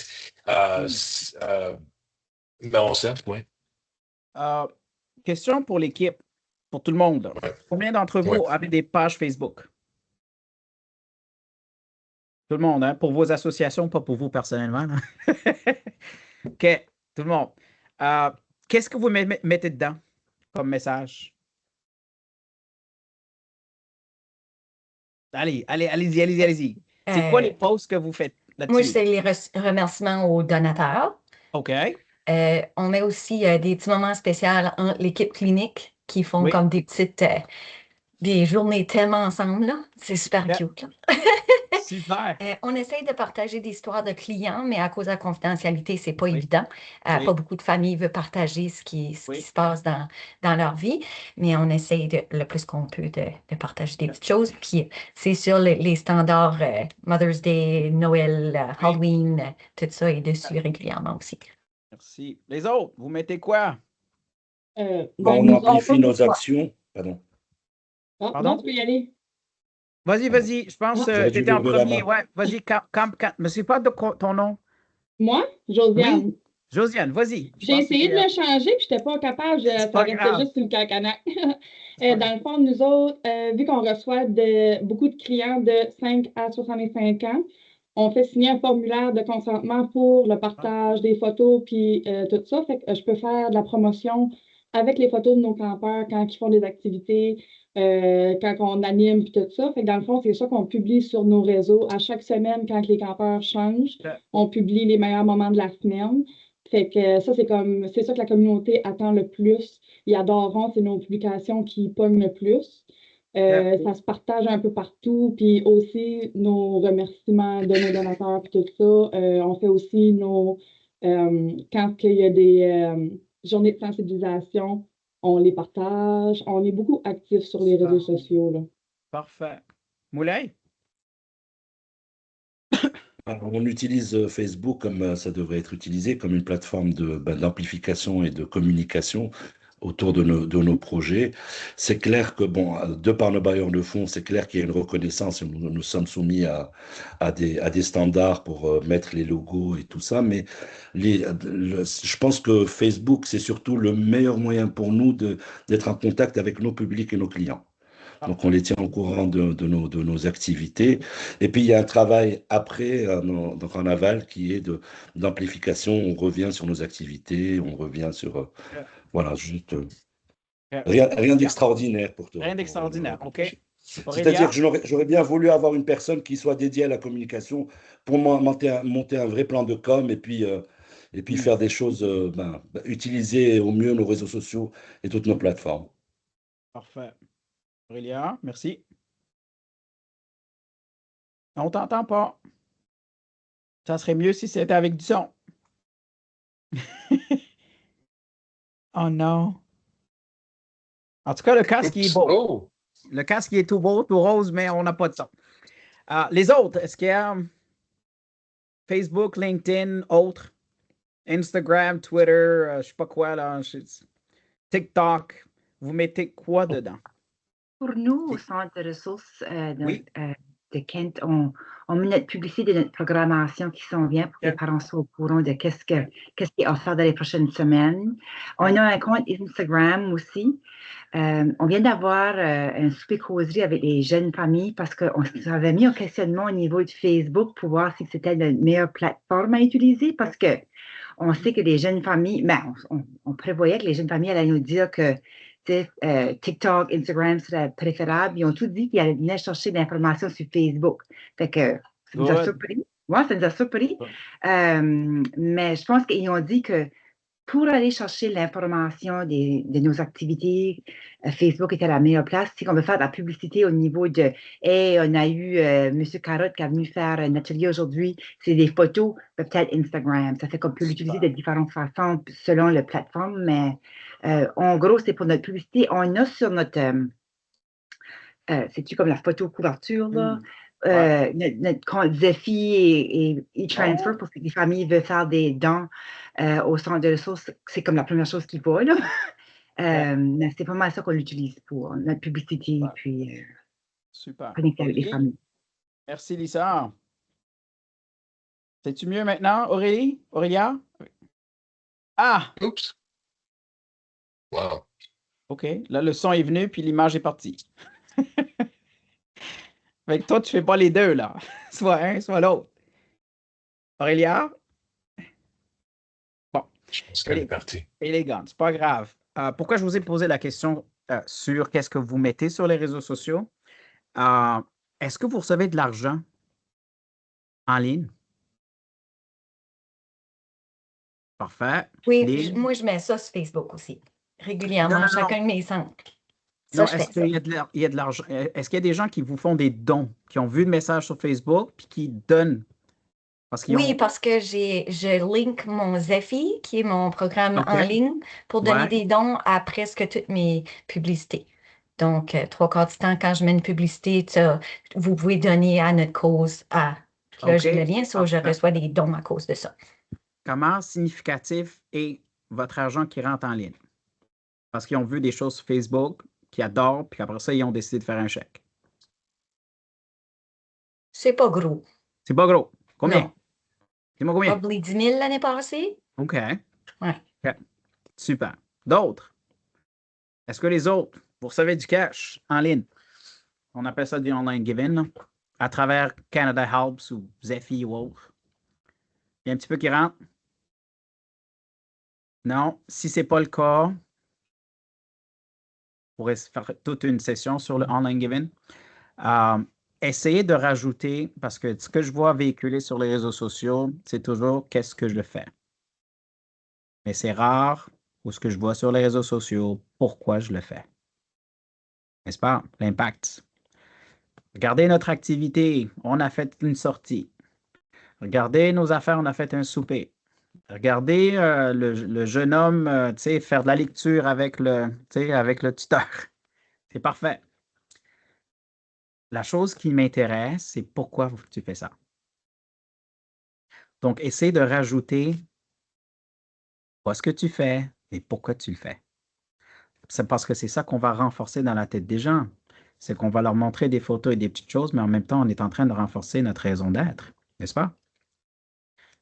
oui. Question pour l'équipe, pour tout le monde. Combien d'entre vous avez des pages Facebook? Tout le monde, hein? Pour vos associations, pas pour vous personnellement. OK, tout le monde. Qu'est-ce que vous mettez dedans comme message? Allez-y. C'est quoi les posts que vous faites là-dessus? Moi, c'est les remerciements aux donateurs. OK. On met aussi des petits moments spéciaux entre l'équipe clinique qui font comme des journées tellement ensemble. Là. C'est super cute. Là. Super. On essaye de partager des histoires de clients, mais à cause de la confidentialité, c'est pas évident. Pas beaucoup de familles veulent partager ce qui se passe dans leur vie, mais on essaye le plus qu'on peut de partager des petites choses. Puis c'est sur les standards Mother's Day, Noël, Halloween, tout ça est dessus régulièrement aussi. Merci. Les autres, vous mettez quoi? On amplifie nos actions. Pardon. Pardon? Tu peux y aller. Vas-y. Je pense que tu étais en premier. Ouais, vas-y, mais c'est pas de ton nom. Moi? Josiane. Oui. Josiane, vas-y. J'ai essayé de le changer, puis je n'étais pas capable. Ça restait juste sur le cancanac. Dans le fond, nous autres, vu qu'on reçoit beaucoup de clients de 5 à 65 ans, on fait signer un formulaire de consentement pour le partage des photos puis tout ça. Fait que je peux faire de la promotion avec les photos de nos campeurs quand ils font des activités, quand on anime puis tout ça. Fait que dans le fond, c'est ça qu'on publie sur nos réseaux. À chaque semaine, quand les campeurs changent, on publie les meilleurs moments de la semaine. Fait que ça, c'est ça que la communauté attend le plus. Ils adoreront, c'est nos publications qui pognent le plus. Ça se partage un peu partout, puis aussi nos remerciements de nos donateurs, puis tout ça. On fait aussi quand il y a des journées de sensibilisation, on les partage, on est beaucoup actifs sur les réseaux sociaux, là. Parfait. Moulay? On utilise Facebook comme ça devrait être utilisé, comme une plateforme d'amplification et de communication autour de nos projets. C'est clair que, bon, de par nos bailleurs de fonds, c'est clair qu'il y a une reconnaissance. Nous sommes soumis à des standards pour mettre les logos et tout ça, mais je pense que Facebook, c'est surtout le meilleur moyen pour nous d'être en contact avec nos publics et nos clients. Donc, on les tient au courant de nos activités. Et puis, il y a un travail après, donc en aval, qui est d'amplification. On revient sur nos activités, on revient sur... voilà, juste rien d'extraordinaire pour toi. Rien d'extraordinaire, OK. C'est-à-dire que j'aurais bien voulu avoir une personne qui soit dédiée à la communication pour monter un vrai plan de com et puis faire des choses, utiliser au mieux nos réseaux sociaux et toutes nos plateformes. Parfait. Aurélia, merci. On ne t'entend pas. Ça serait mieux si c'était avec du son. Oh non. En tout cas, le casque il est beau. Oh. Le casque il est tout beau, tout rose, mais on n'a pas de son. Les autres, est-ce qu'il y a Facebook, LinkedIn, autres, Instagram, Twitter, je ne sais pas quoi, là, TikTok, vous mettez quoi dedans? Pour nous, au Centre de ressources de Kent, on met notre publicité de notre programmation qui s'en vient pour que les parents soient au courant de qu'est-ce qui est offert dans les prochaines semaines. On a un compte Instagram aussi. On vient d'avoir un souper causerie avec les jeunes familles parce qu'on s'avait mis en questionnement au niveau de Facebook pour voir si c'était la meilleure plateforme à utiliser parce que on sait que les jeunes familles, on prévoyait que les jeunes familles allaient nous dire que TikTok, Instagram serait préférable. Ils ont tous dit qu'ils allaient venir chercher de l'information sur Facebook. Fait que ça nous a surpris. Ouais, ça nous a surpris. Mais je pense qu'ils ont dit que pour aller chercher l'information de nos activités, Facebook était la meilleure place. Si on veut faire de la publicité au niveau de « Hey, on a eu M. Carotte qui est venu faire un atelier aujourd'hui, c'est des photos », peut-être Instagram. Ça fait qu'on peut l'utiliser de différentes façons selon la plateforme, mais en gros, c'est pour notre publicité. On a sur notre... c'est-tu comme la photo couverture, là? Notre compte Zephy et e-transfer pour que les familles veulent faire des dons au centre de ressources, c'est comme la première chose qu'il faut. Mais c'est pas mal ça qu'on utilise pour notre publicité puis connecter avec les familles. Merci, Lisa. C'est-tu mieux maintenant, Aurélie? Aurélia? Ah! Oups! Wow. OK. Là, le son est venu, puis l'image est partie. Fait que toi, tu ne fais pas les deux, là. Soit un, soit l'autre. Aurélia? Bon. Je pense qu'elle est partie. Élégante, c'est pas grave. Pourquoi je vous ai posé la question sur qu'est-ce que vous mettez sur les réseaux sociaux? Est-ce que vous recevez de l'argent en ligne? Parfait. Oui, moi, je mets ça sur Facebook aussi, régulièrement, chacun de mes centres. Non, est-ce qu'il y a de l'argent? Est-ce qu'il y a des gens qui vous font des dons, qui ont vu le message sur Facebook puis qui donnent? Parce que je link mon Zephy, qui est mon programme en ligne, pour donner des dons à presque toutes mes publicités. Donc, 3/4 du temps, quand je mets une publicité, vous pouvez donner à notre cause. Là, j'ai le lien, je reçois des dons à cause de ça. Comment significatif est votre argent qui rentre en ligne? Parce qu'ils ont vu des choses sur Facebook, qui adorent, puis après ça, ils ont décidé de faire un chèque. C'est pas gros. C'est pas gros. Combien? Non. Dis-moi combien? Probablement 10 000 l'année passée. OK. Ouais. OK. Super. D'autres? Est-ce que les autres, vous recevez du cash en ligne? On appelle ça du online giving, là, à travers Canada Helps ou Zephy ou autre. Il y a un petit peu qui rentre? Non. Si ce n'est pas le cas, pourrait faire toute une session sur le online giving. Essayez de rajouter, parce que ce que je vois véhiculer sur les réseaux sociaux, c'est toujours qu'est-ce que je fais. Mais c'est rare où ce que je vois sur les réseaux sociaux, pourquoi je le fais. N'est-ce pas? L'impact. Regardez notre activité, on a fait une sortie. Regardez nos affaires, on a fait un souper. Regardez le jeune homme faire de la lecture avec avec le tuteur. C'est parfait. La chose qui m'intéresse, c'est pourquoi tu fais ça. Donc, essaie de rajouter pas ce que tu fais, mais pourquoi tu le fais. C'est parce que c'est ça qu'on va renforcer dans la tête des gens. C'est qu'on va leur montrer des photos et des petites choses, mais en même temps, on est en train de renforcer notre raison d'être, n'est-ce pas?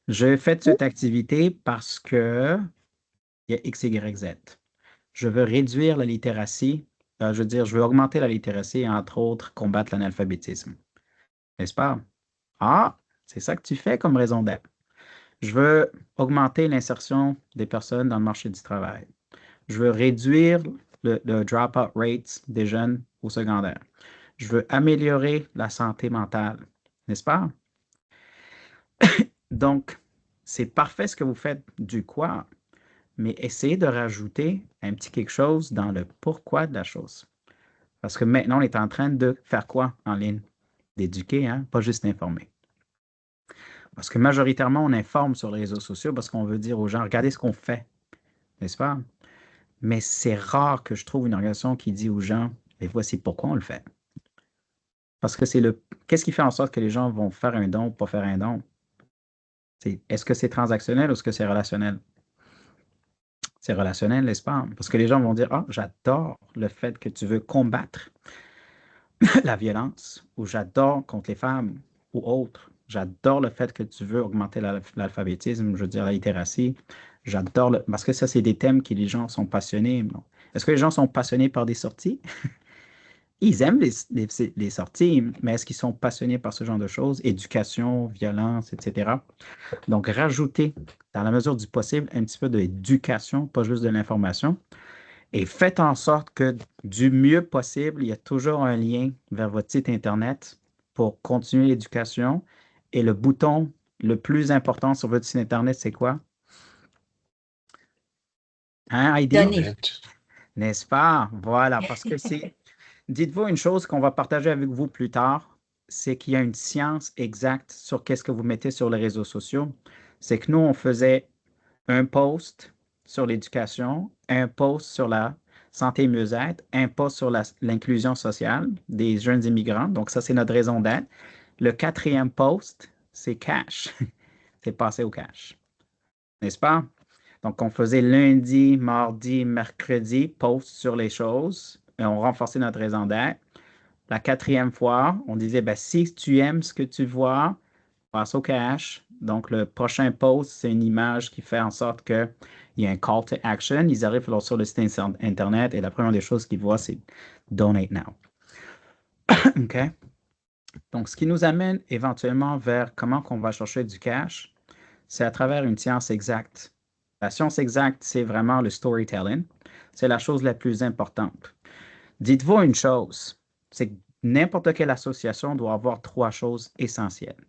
Je fais cette activité parce que il y a X, Y, Z. Je veux réduire la littératie, je veux augmenter la littératie et entre autres combattre l'analphabétisme. N'est-ce pas? Ah, c'est ça que tu fais comme raison d'être. Je veux augmenter l'insertion des personnes dans le marché du travail. Je veux réduire le drop-out rate des jeunes au secondaire. Je veux améliorer la santé mentale, n'est-ce pas? Donc, c'est parfait ce que vous faites du quoi, mais essayez de rajouter un petit quelque chose dans le pourquoi de la chose. Parce que maintenant, on est en train de faire quoi en ligne? D'éduquer, hein? Pas juste d'informer. Parce que majoritairement, on informe sur les réseaux sociaux parce qu'on veut dire aux gens, regardez ce qu'on fait, n'est-ce pas? Mais c'est rare que je trouve une organisation qui dit aux gens, et voici pourquoi on le fait. Parce que qu'est-ce qui fait en sorte que les gens vont faire un don ou pas faire un don? Est-ce que c'est transactionnel ou est-ce que c'est relationnel? C'est relationnel, n'est-ce pas? Parce que les gens vont dire, ah, j'adore le fait que tu veux combattre la violence, ou j'adore contre les femmes ou autres. J'adore le fait que tu veux augmenter l'alphabétisme, je veux dire la littératie. J'adore parce que ça, c'est des thèmes que les gens sont passionnés. Est-ce que les gens sont passionnés par des sorties? Ils aiment les sorties, mais est-ce qu'ils sont passionnés par ce genre de choses? Éducation, violence, etc. Donc, rajoutez, dans la mesure du possible, un petit peu d'éducation, pas juste de l'information. Et faites en sorte que du mieux possible, il y a toujours un lien vers votre site Internet pour continuer l'éducation. Et le bouton le plus important sur votre site Internet, c'est quoi? Hein, Heidi? Donner. N'est-ce pas? Voilà, parce que c'est... Dites-vous une chose qu'on va partager avec vous plus tard, c'est qu'il y a une science exacte sur qu'est-ce que vous mettez sur les réseaux sociaux. C'est que nous, on faisait un post sur l'éducation, un post sur la santé et mieux-être, un post sur l'inclusion sociale des jeunes immigrants. Donc, ça, c'est notre raison d'être. Le 4e post, c'est cash. C'est passé au cash. N'est-ce pas? Donc, on faisait lundi, mardi, mercredi, post sur les choses et on renforçait notre raison d'être. La 4e fois, on disait, ben, si tu aimes ce que tu vois, passe au cash. Donc, le prochain post, c'est une image qui fait en sorte qu'il y a un call to action. Ils arrivent sur le site Internet et la première des choses qu'ils voient, c'est Donate Now. OK? Donc, ce qui nous amène éventuellement vers comment on va chercher du cash, c'est à travers une science exacte. La science exacte, c'est vraiment le storytelling. C'est la chose la plus importante. Dites-vous une chose, c'est que n'importe quelle association doit avoir 3 choses essentielles.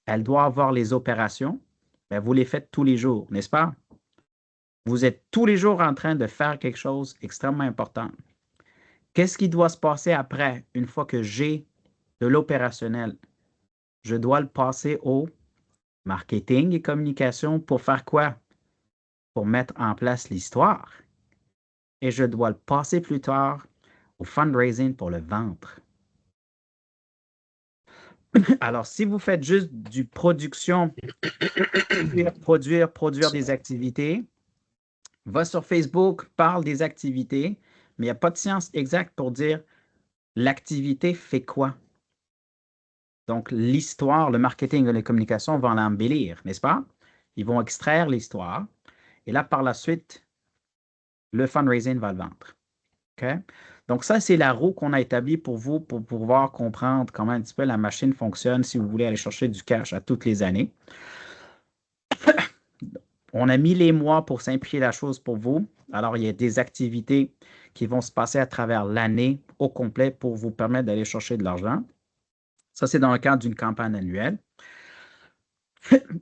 Elle doit avoir les opérations. Ben, vous les faites tous les jours, n'est-ce pas? Vous êtes tous les jours en train de faire quelque chose d'extrêmement important. Qu'est-ce qui doit se passer après, une fois que j'ai de l'opérationnel? Je dois le passer au marketing et communication pour faire quoi? Pour mettre en place l'histoire. Et je dois le passer plus tard au fundraising pour le vendre. Alors, si vous faites juste du production, produire des activités, va sur Facebook, parle des activités, mais il n'y a pas de science exacte pour dire l'activité fait quoi. Donc, l'histoire, le marketing et les communications vont l'embellir, n'est-ce pas? Ils vont extraire l'histoire et là, par la suite, le fundraising va le vendre. OK? Donc, ça, c'est la roue qu'on a établie pour vous pour pouvoir comprendre comment un petit peu la machine fonctionne si vous voulez aller chercher du cash à toutes les années. On a mis les mois pour simplifier la chose pour vous. Alors, il y a des activités qui vont se passer à travers l'année au complet pour vous permettre d'aller chercher de l'argent. Ça, c'est dans le cadre d'une campagne annuelle.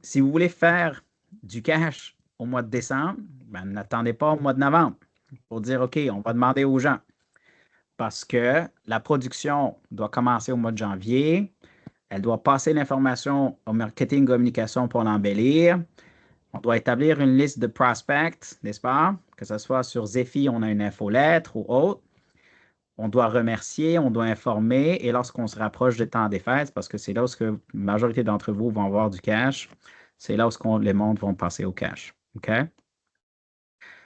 Si vous voulez faire du cash au mois de décembre, ben, n'attendez pas au mois de novembre pour dire, OK, on va demander aux gens. Parce que la production doit commencer au mois de janvier. Elle doit passer l'information au marketing communication pour l'embellir. On doit établir une liste de prospects, n'est-ce pas? Que ce soit sur Zephy, on a une infolettre ou autre. On doit remercier, on doit informer. Et lorsqu'on se rapproche du temps des fêtes, parce que c'est là où la majorité d'entre vous vont avoir du cash, c'est là où les mondes vont passer au cash. OK?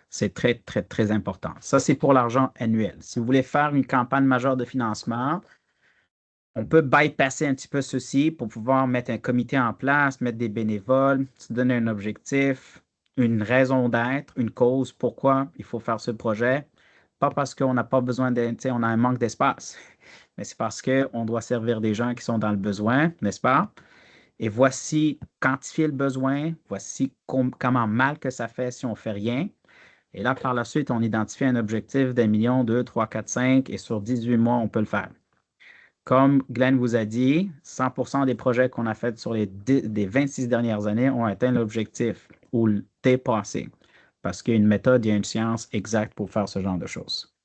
C'est très, très, très important. Ça, c'est pour l'argent annuel. Si vous voulez faire une campagne majeure de financement, on peut bypasser un petit peu ceci pour pouvoir mettre un comité en place, mettre des bénévoles, se donner un objectif, une raison d'être, une cause, pourquoi il faut faire ce projet. Pas parce qu'on n'a pas besoin on a un manque d'espace, mais c'est parce qu'on doit servir des gens qui sont dans le besoin, n'est-ce pas? Et voici quantifier le besoin, voici comment mal que ça fait si on ne fait rien. Et là, par la suite, on identifie un objectif d'1 million, 2, 3, 4, 5, et sur 18 mois, on peut le faire. Comme Glenn vous a dit, 100% des projets qu'on a faits sur les 26 dernières années ont atteint l'objectif ou dépassé. Parce qu'il y a une méthode, il y a une science exacte pour faire ce genre de choses.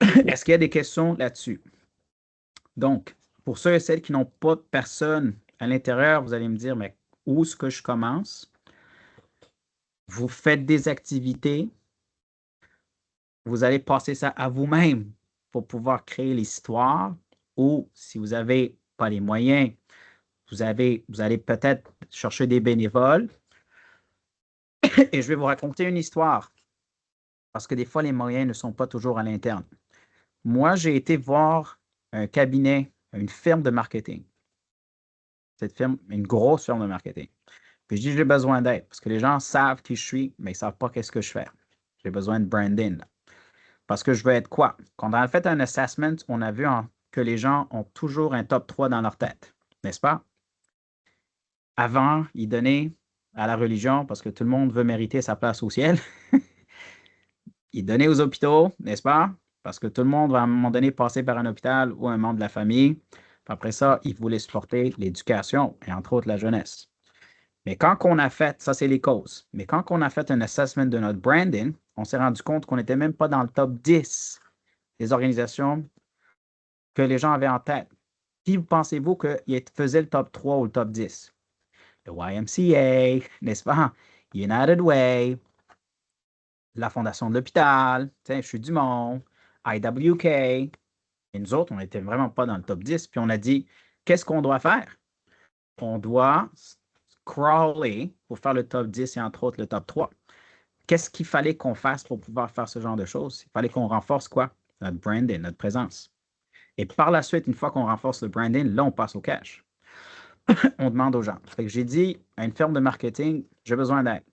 Est-ce qu'il y a des questions là-dessus? Donc, pour ceux et celles qui n'ont pas de personne à l'intérieur, vous allez me dire, mais où est-ce que je commence? Vous faites des activités, vous allez passer ça à vous-même pour pouvoir créer l'histoire, ou si vous n'avez pas les moyens, vous allez peut-être chercher des bénévoles. Et je vais vous raconter une histoire, parce que des fois, les moyens ne sont pas toujours à l'interne. Moi, j'ai été voir un cabinet, une firme de marketing. Cette firme, une grosse firme de marketing. Puis je dis, j'ai besoin d'aide, parce que les gens savent qui je suis, mais ils ne savent pas qu'est-ce que je fais. J'ai besoin de branding. Là. Parce que je veux être quoi? Quand on a fait un assessment, on a vu que les gens ont toujours un top 3 dans leur tête, n'est-ce pas? Avant, ils donnaient à la religion, parce que tout le monde veut mériter sa place au ciel. Ils donnaient aux hôpitaux, n'est-ce pas? Parce que tout le monde va à un moment donné passer par un hôpital ou un membre de la famille. Puis après ça, ils voulaient supporter l'éducation et entre autres la jeunesse. Mais quand on a fait, ça c'est les causes, mais quand on a fait un assessment de notre branding, on s'est rendu compte qu'on n'était même pas dans le top 10 des organisations que les gens avaient en tête. Qui pensez-vous qu'il faisait le top 3 ou le top 10? Le YMCA, n'est-ce pas? United Way, la Fondation de l'hôpital, je suis du monde, IWK. Et nous autres, on n'était vraiment pas dans le top 10. Puis on a dit, qu'est-ce qu'on doit faire? On doit crawler pour faire le top 10 et entre autres le top 3. Qu'est-ce qu'il fallait qu'on fasse pour pouvoir faire ce genre de choses? Il fallait qu'on renforce quoi? Notre branding, notre présence. Et par la suite, une fois qu'on renforce le branding, là, on passe au cash. On demande aux gens. Fait que j'ai dit à une firme de marketing, j'ai besoin d'aide.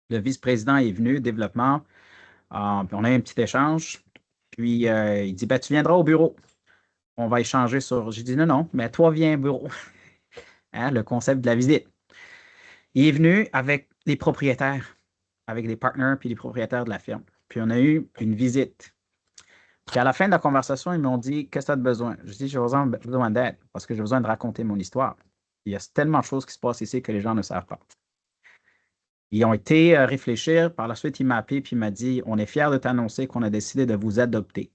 Le vice-président est venu, développement. Puis on a eu un petit échange. Puis il dit, ben, tu viendras au bureau. On va échanger sur... J'ai dit, non, mais toi, viens au bureau. Hein, le concept de la visite. Il est venu avec les propriétaires, avec les partenaires puis les propriétaires de la firme. Puis on a eu une visite. Puis à la fin de la conversation, ils m'ont dit, qu'est-ce que tu as besoin? Je dis, j'ai besoin d'aide parce que j'ai besoin de raconter mon histoire. Il y a tellement de choses qui se passent ici que les gens ne savent pas. Ils ont été réfléchir. Par la suite, il m'a appelé et il m'a dit, on est fiers de t'annoncer qu'on a décidé de vous adopter.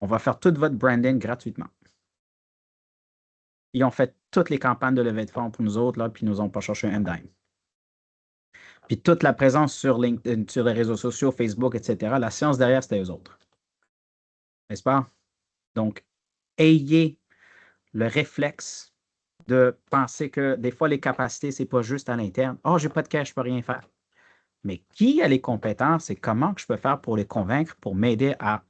On va faire tout votre branding gratuitement. Ils ont fait toutes les campagnes de levée de fonds pour nous autres, là, puis ils nous ont pas cherché un dime. Puis toute la présence sur LinkedIn, sur les réseaux sociaux, Facebook, etc., la science derrière, c'était eux autres. N'est-ce pas? Donc, ayez le réflexe de penser que des fois, les capacités, ce n'est pas juste à l'interne. « Oh, j'ai pas de cash, je ne peux rien faire. » Mais qui a les compétences et comment que je peux faire pour les convaincre, pour m'aider à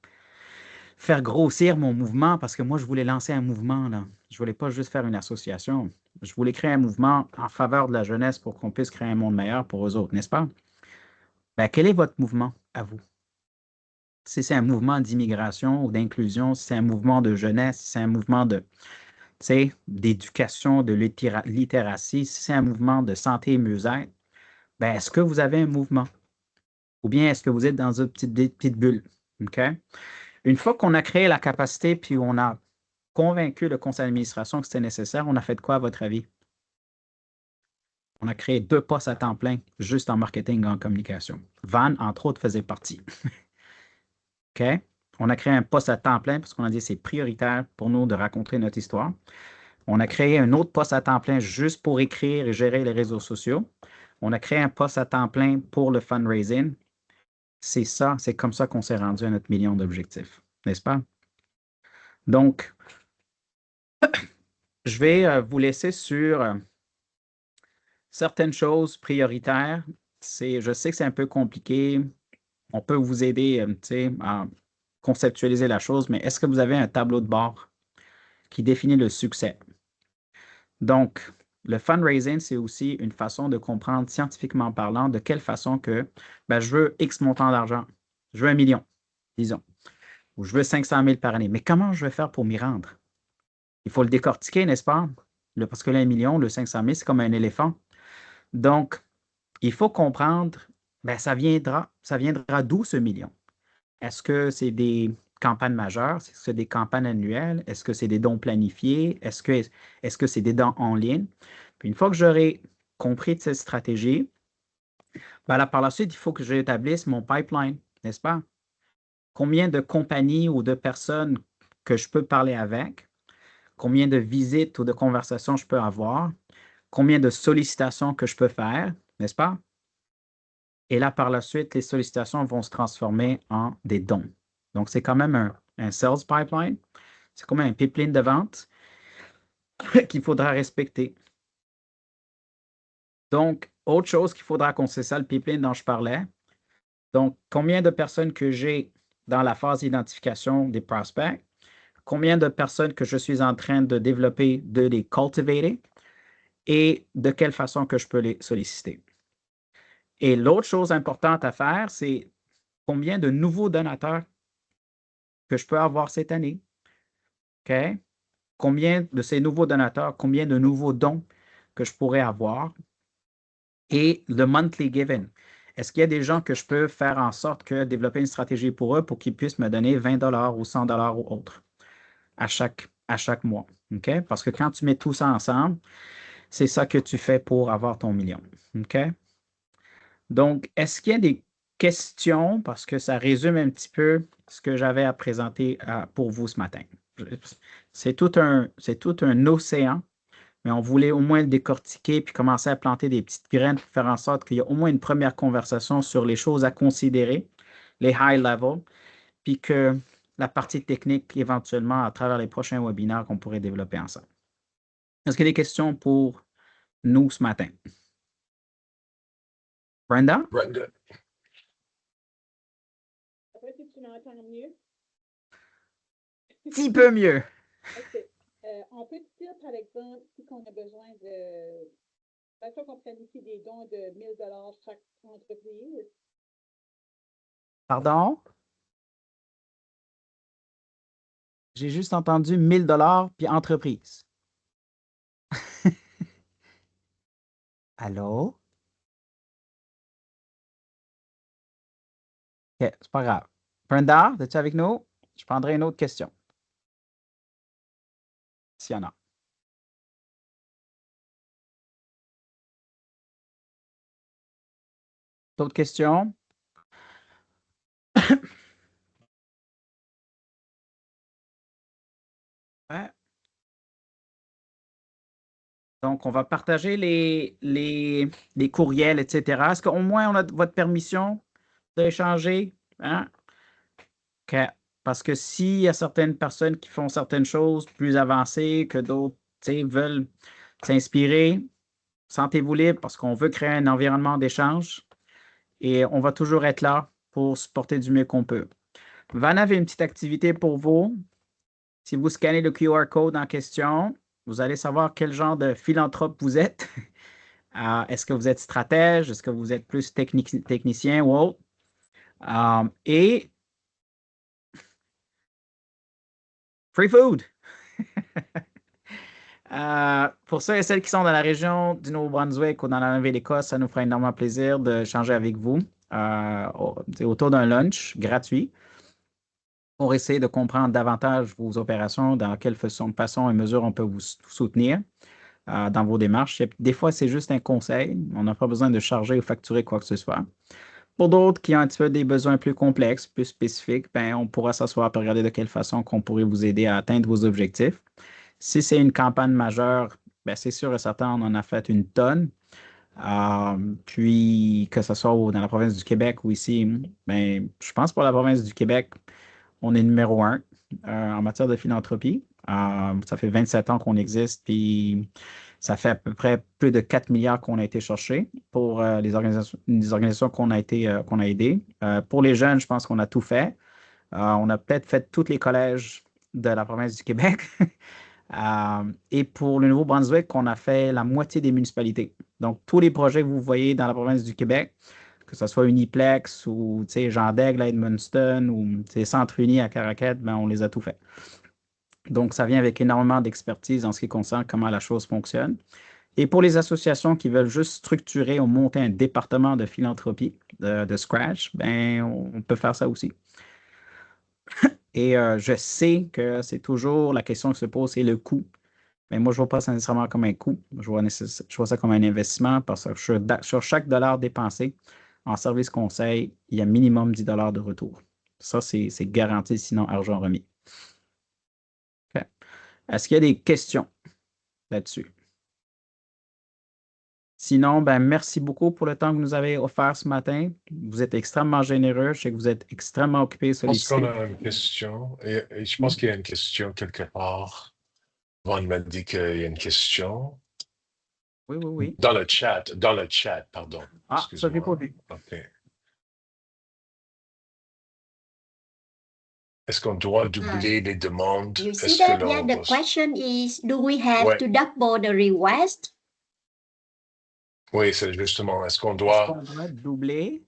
faire grossir mon mouvement? Parce que moi, je voulais lancer un mouvement, là. Je ne voulais pas juste faire une association. Je voulais créer un mouvement en faveur de la jeunesse pour qu'on puisse créer un monde meilleur pour eux autres, n'est-ce pas? Ben, quel est votre mouvement à vous? Si c'est un mouvement d'immigration ou d'inclusion, si c'est un mouvement de jeunesse, si c'est un mouvement d'éducation, de littératie, si c'est un mouvement de santé et mieux-être, ben, est-ce que vous avez un mouvement? Ou bien est-ce que vous êtes dans une petite bulle? OK? Une fois qu'on a créé la capacité puis on a convaincu le conseil d'administration que c'était nécessaire, on a fait quoi à votre avis? On a créé 2 postes à temps plein juste en marketing et en communication. Van, entre autres, faisait partie. OK? On a créé un poste à temps plein parce qu'on a dit que c'est prioritaire pour nous de raconter notre histoire. On a créé un autre poste à temps plein juste pour écrire et gérer les réseaux sociaux. On a créé un poste à temps plein pour le fundraising. C'est comme ça qu'on s'est rendu à notre million d'objectifs, n'est-ce pas? Donc, je vais vous laisser sur certaines choses prioritaires. Je sais que c'est un peu compliqué. On peut vous aider à conceptualiser la chose, mais est-ce que vous avez un tableau de bord qui définit le succès? Donc, le fundraising, c'est aussi une façon de comprendre scientifiquement parlant de quelle façon que je veux X montant d'argent, je veux 1 million, disons, ou je veux 500 000 par année. Mais comment je vais faire pour m'y rendre? Il faut le décortiquer, n'est-ce pas? Parce que l'1 million, le 500 000, c'est comme un éléphant. Donc, il faut comprendre, ça viendra d'où ce million? Est-ce que c'est des campagnes majeures? Est-ce que c'est des campagnes annuelles? Est-ce que c'est des dons planifiés? Est-ce que c'est des dons en ligne? Puis une fois que j'aurai compris cette stratégie, là, par la suite, il faut que j'établisse mon pipeline, n'est-ce pas? Combien de compagnies ou de personnes que je peux parler avec? Combien de visites ou de conversations je peux avoir? Combien de sollicitations que je peux faire, n'est-ce pas? Et là, par la suite, les sollicitations vont se transformer en des dons. Donc, c'est quand même un sales pipeline. C'est comme un pipeline de vente qu'il faudra respecter. Donc, autre chose qu'il faudra qu'on c'est ça le pipeline dont je parlais. Donc, combien de personnes que j'ai dans la phase d'identification des prospects? Combien de personnes que je suis en train de développer, de les cultiver et de quelle façon que je peux les solliciter. Et l'autre chose importante à faire, c'est combien de nouveaux donateurs que je peux avoir cette année. OK? Combien de ces nouveaux donateurs, combien de nouveaux dons que je pourrais avoir. Et le monthly giving. Est-ce qu'il y a des gens que je peux faire en sorte que développer une stratégie pour eux pour qu'ils puissent me donner 20 $ ou 100 $ ou autre à chaque mois? OK? Parce que quand tu mets tout ça ensemble, c'est ça que tu fais pour avoir ton million. OK? Donc, est-ce qu'il y a des questions? Parce que ça résume un petit peu ce que j'avais à présenter pour vous ce matin. C'est tout un océan, mais on voulait au moins le décortiquer puis commencer à planter des petites graines pour faire en sorte qu'il y ait au moins une première conversation sur les choses à considérer, les high level, puis que la partie technique, éventuellement, à travers les prochains webinaires qu'on pourrait développer ensemble. Est-ce qu'il y a des questions pour nous ce matin? Brenda? Brenda. Après, si tu m'entends mieux. Petit peu mieux. OK. On peut dire, par exemple, si on a besoin de... Parce qu'on planifie des dons de 1 000 $ chaque entreprise. Pardon? J'ai juste entendu 1 000 $ puis entreprise. Allô? OK, c'est pas grave. Brenda, es-tu avec nous? Je prendrai une autre question. S'il y en a. D'autres questions? Ouais. Donc, on va partager les courriels, etc. Est-ce qu'au moins on a votre permission d'échanger? Hein? OK. Parce que s'il y a certaines personnes qui font certaines choses plus avancées que d'autres, veulent s'inspirer, sentez-vous libre parce qu'on veut créer un environnement d'échange et on va toujours être là pour supporter du mieux qu'on peut. Van avait une petite activité pour vous. Si vous scannez le QR code en question, vous allez savoir quel genre de philanthrope vous êtes. Est-ce que vous êtes stratège? Est-ce que vous êtes plus technicien ou autre? Et free food! Pour ceux et celles qui sont dans la région du Nouveau-Brunswick ou dans la Nouvelle-Écosse, ça nous fera énormément plaisir d'échanger avec vous autour d'un lunch gratuit pour essayer de comprendre davantage vos opérations, dans quelle façon et mesure on peut vous soutenir dans vos démarches. Des fois, c'est juste un conseil. On n'a pas besoin de charger ou facturer quoi que ce soit. Pour d'autres qui ont un petit peu des besoins plus complexes, plus spécifiques, on pourra s'asseoir et regarder de quelle façon on pourrait vous aider à atteindre vos objectifs. Si c'est une campagne majeure, c'est sûr et certain, on en a fait une tonne. Puis, que ce soit dans la province du Québec ou ici, ben, je pense pour la province du Québec, on est numéro 1 en matière de philanthropie. Ça fait 27 ans qu'on existe, puis ça fait à peu près plus de 4 milliards qu'on a été chercher pour les organisations qu'on a aidées. Pour les jeunes, je pense qu'on a tout fait. On a peut-être fait tous les collèges de la province du Québec. Et pour le Nouveau-Brunswick, on a fait la moitié des municipalités. Donc, tous les projets que vous voyez dans la province du Québec, que ce soit Uniplex ou Jean d'Aigle à Edmundston ou Centre Uni à Caraquette, ben, on les a tout fait. Donc, ça vient avec énormément d'expertise en ce qui concerne comment la chose fonctionne. Et pour les associations qui veulent juste structurer ou monter un département de philanthropie de scratch, ben, on peut faire ça aussi. Et je sais que c'est toujours la question qui se pose, c'est le coût. Mais moi, je ne vois pas ça nécessairement comme un coût. Je vois ça comme un investissement parce que sur chaque dollar dépensé en service conseil, il y a minimum 10 $ de retour. Ça, c'est garanti, sinon argent remis. Okay. Est-ce qu'il y a des questions là-dessus? Sinon, ben, merci beaucoup pour le temps que vous nous avez offert ce matin. Vous êtes extrêmement généreux. Je sais que vous êtes extrêmement occupés, Je pense sollicités. qu'on a une question. Et je pense qu'il y a une question quelque part. Von m'a dit qu'il y a une question. Oui. Dans le chat, pardon. Ah, ça, je n'ai pas vu. OK. Est-ce qu'on doit doubler les demandes? You see Est-ce that? que Yeah, l'on the question is, do we have Ouais. to double the request? Oui, c'est justement, est-ce qu'on doit doubler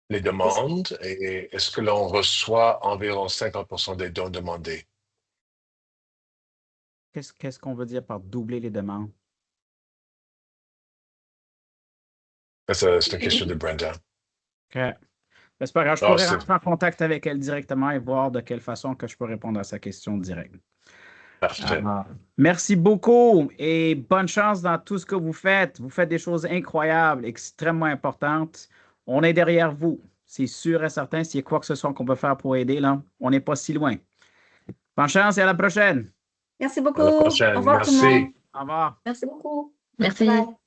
les demandes et est-ce que l'on reçoit environ 50% des dons demandés? Qu'est-ce qu'on veut dire par doubler les demandes? C'est une question de Brenda. OK. Ben, c'est pas grave, je Ah, pourrais c'est- rentrer en contact avec elle directement et voir de quelle façon que je peux répondre à sa question directe. Parfait. Merci beaucoup et bonne chance dans tout ce que vous faites. Vous faites des choses incroyables, extrêmement importantes. On est derrière vous. C'est sûr et certain. S'il y a quoi que ce soit qu'on peut faire pour aider, là, on n'est pas si loin. Bonne chance et à la prochaine. Merci beaucoup. À la prochaine. Au revoir tout le Merci. monde. Au revoir. Merci beaucoup. Merci. Bye.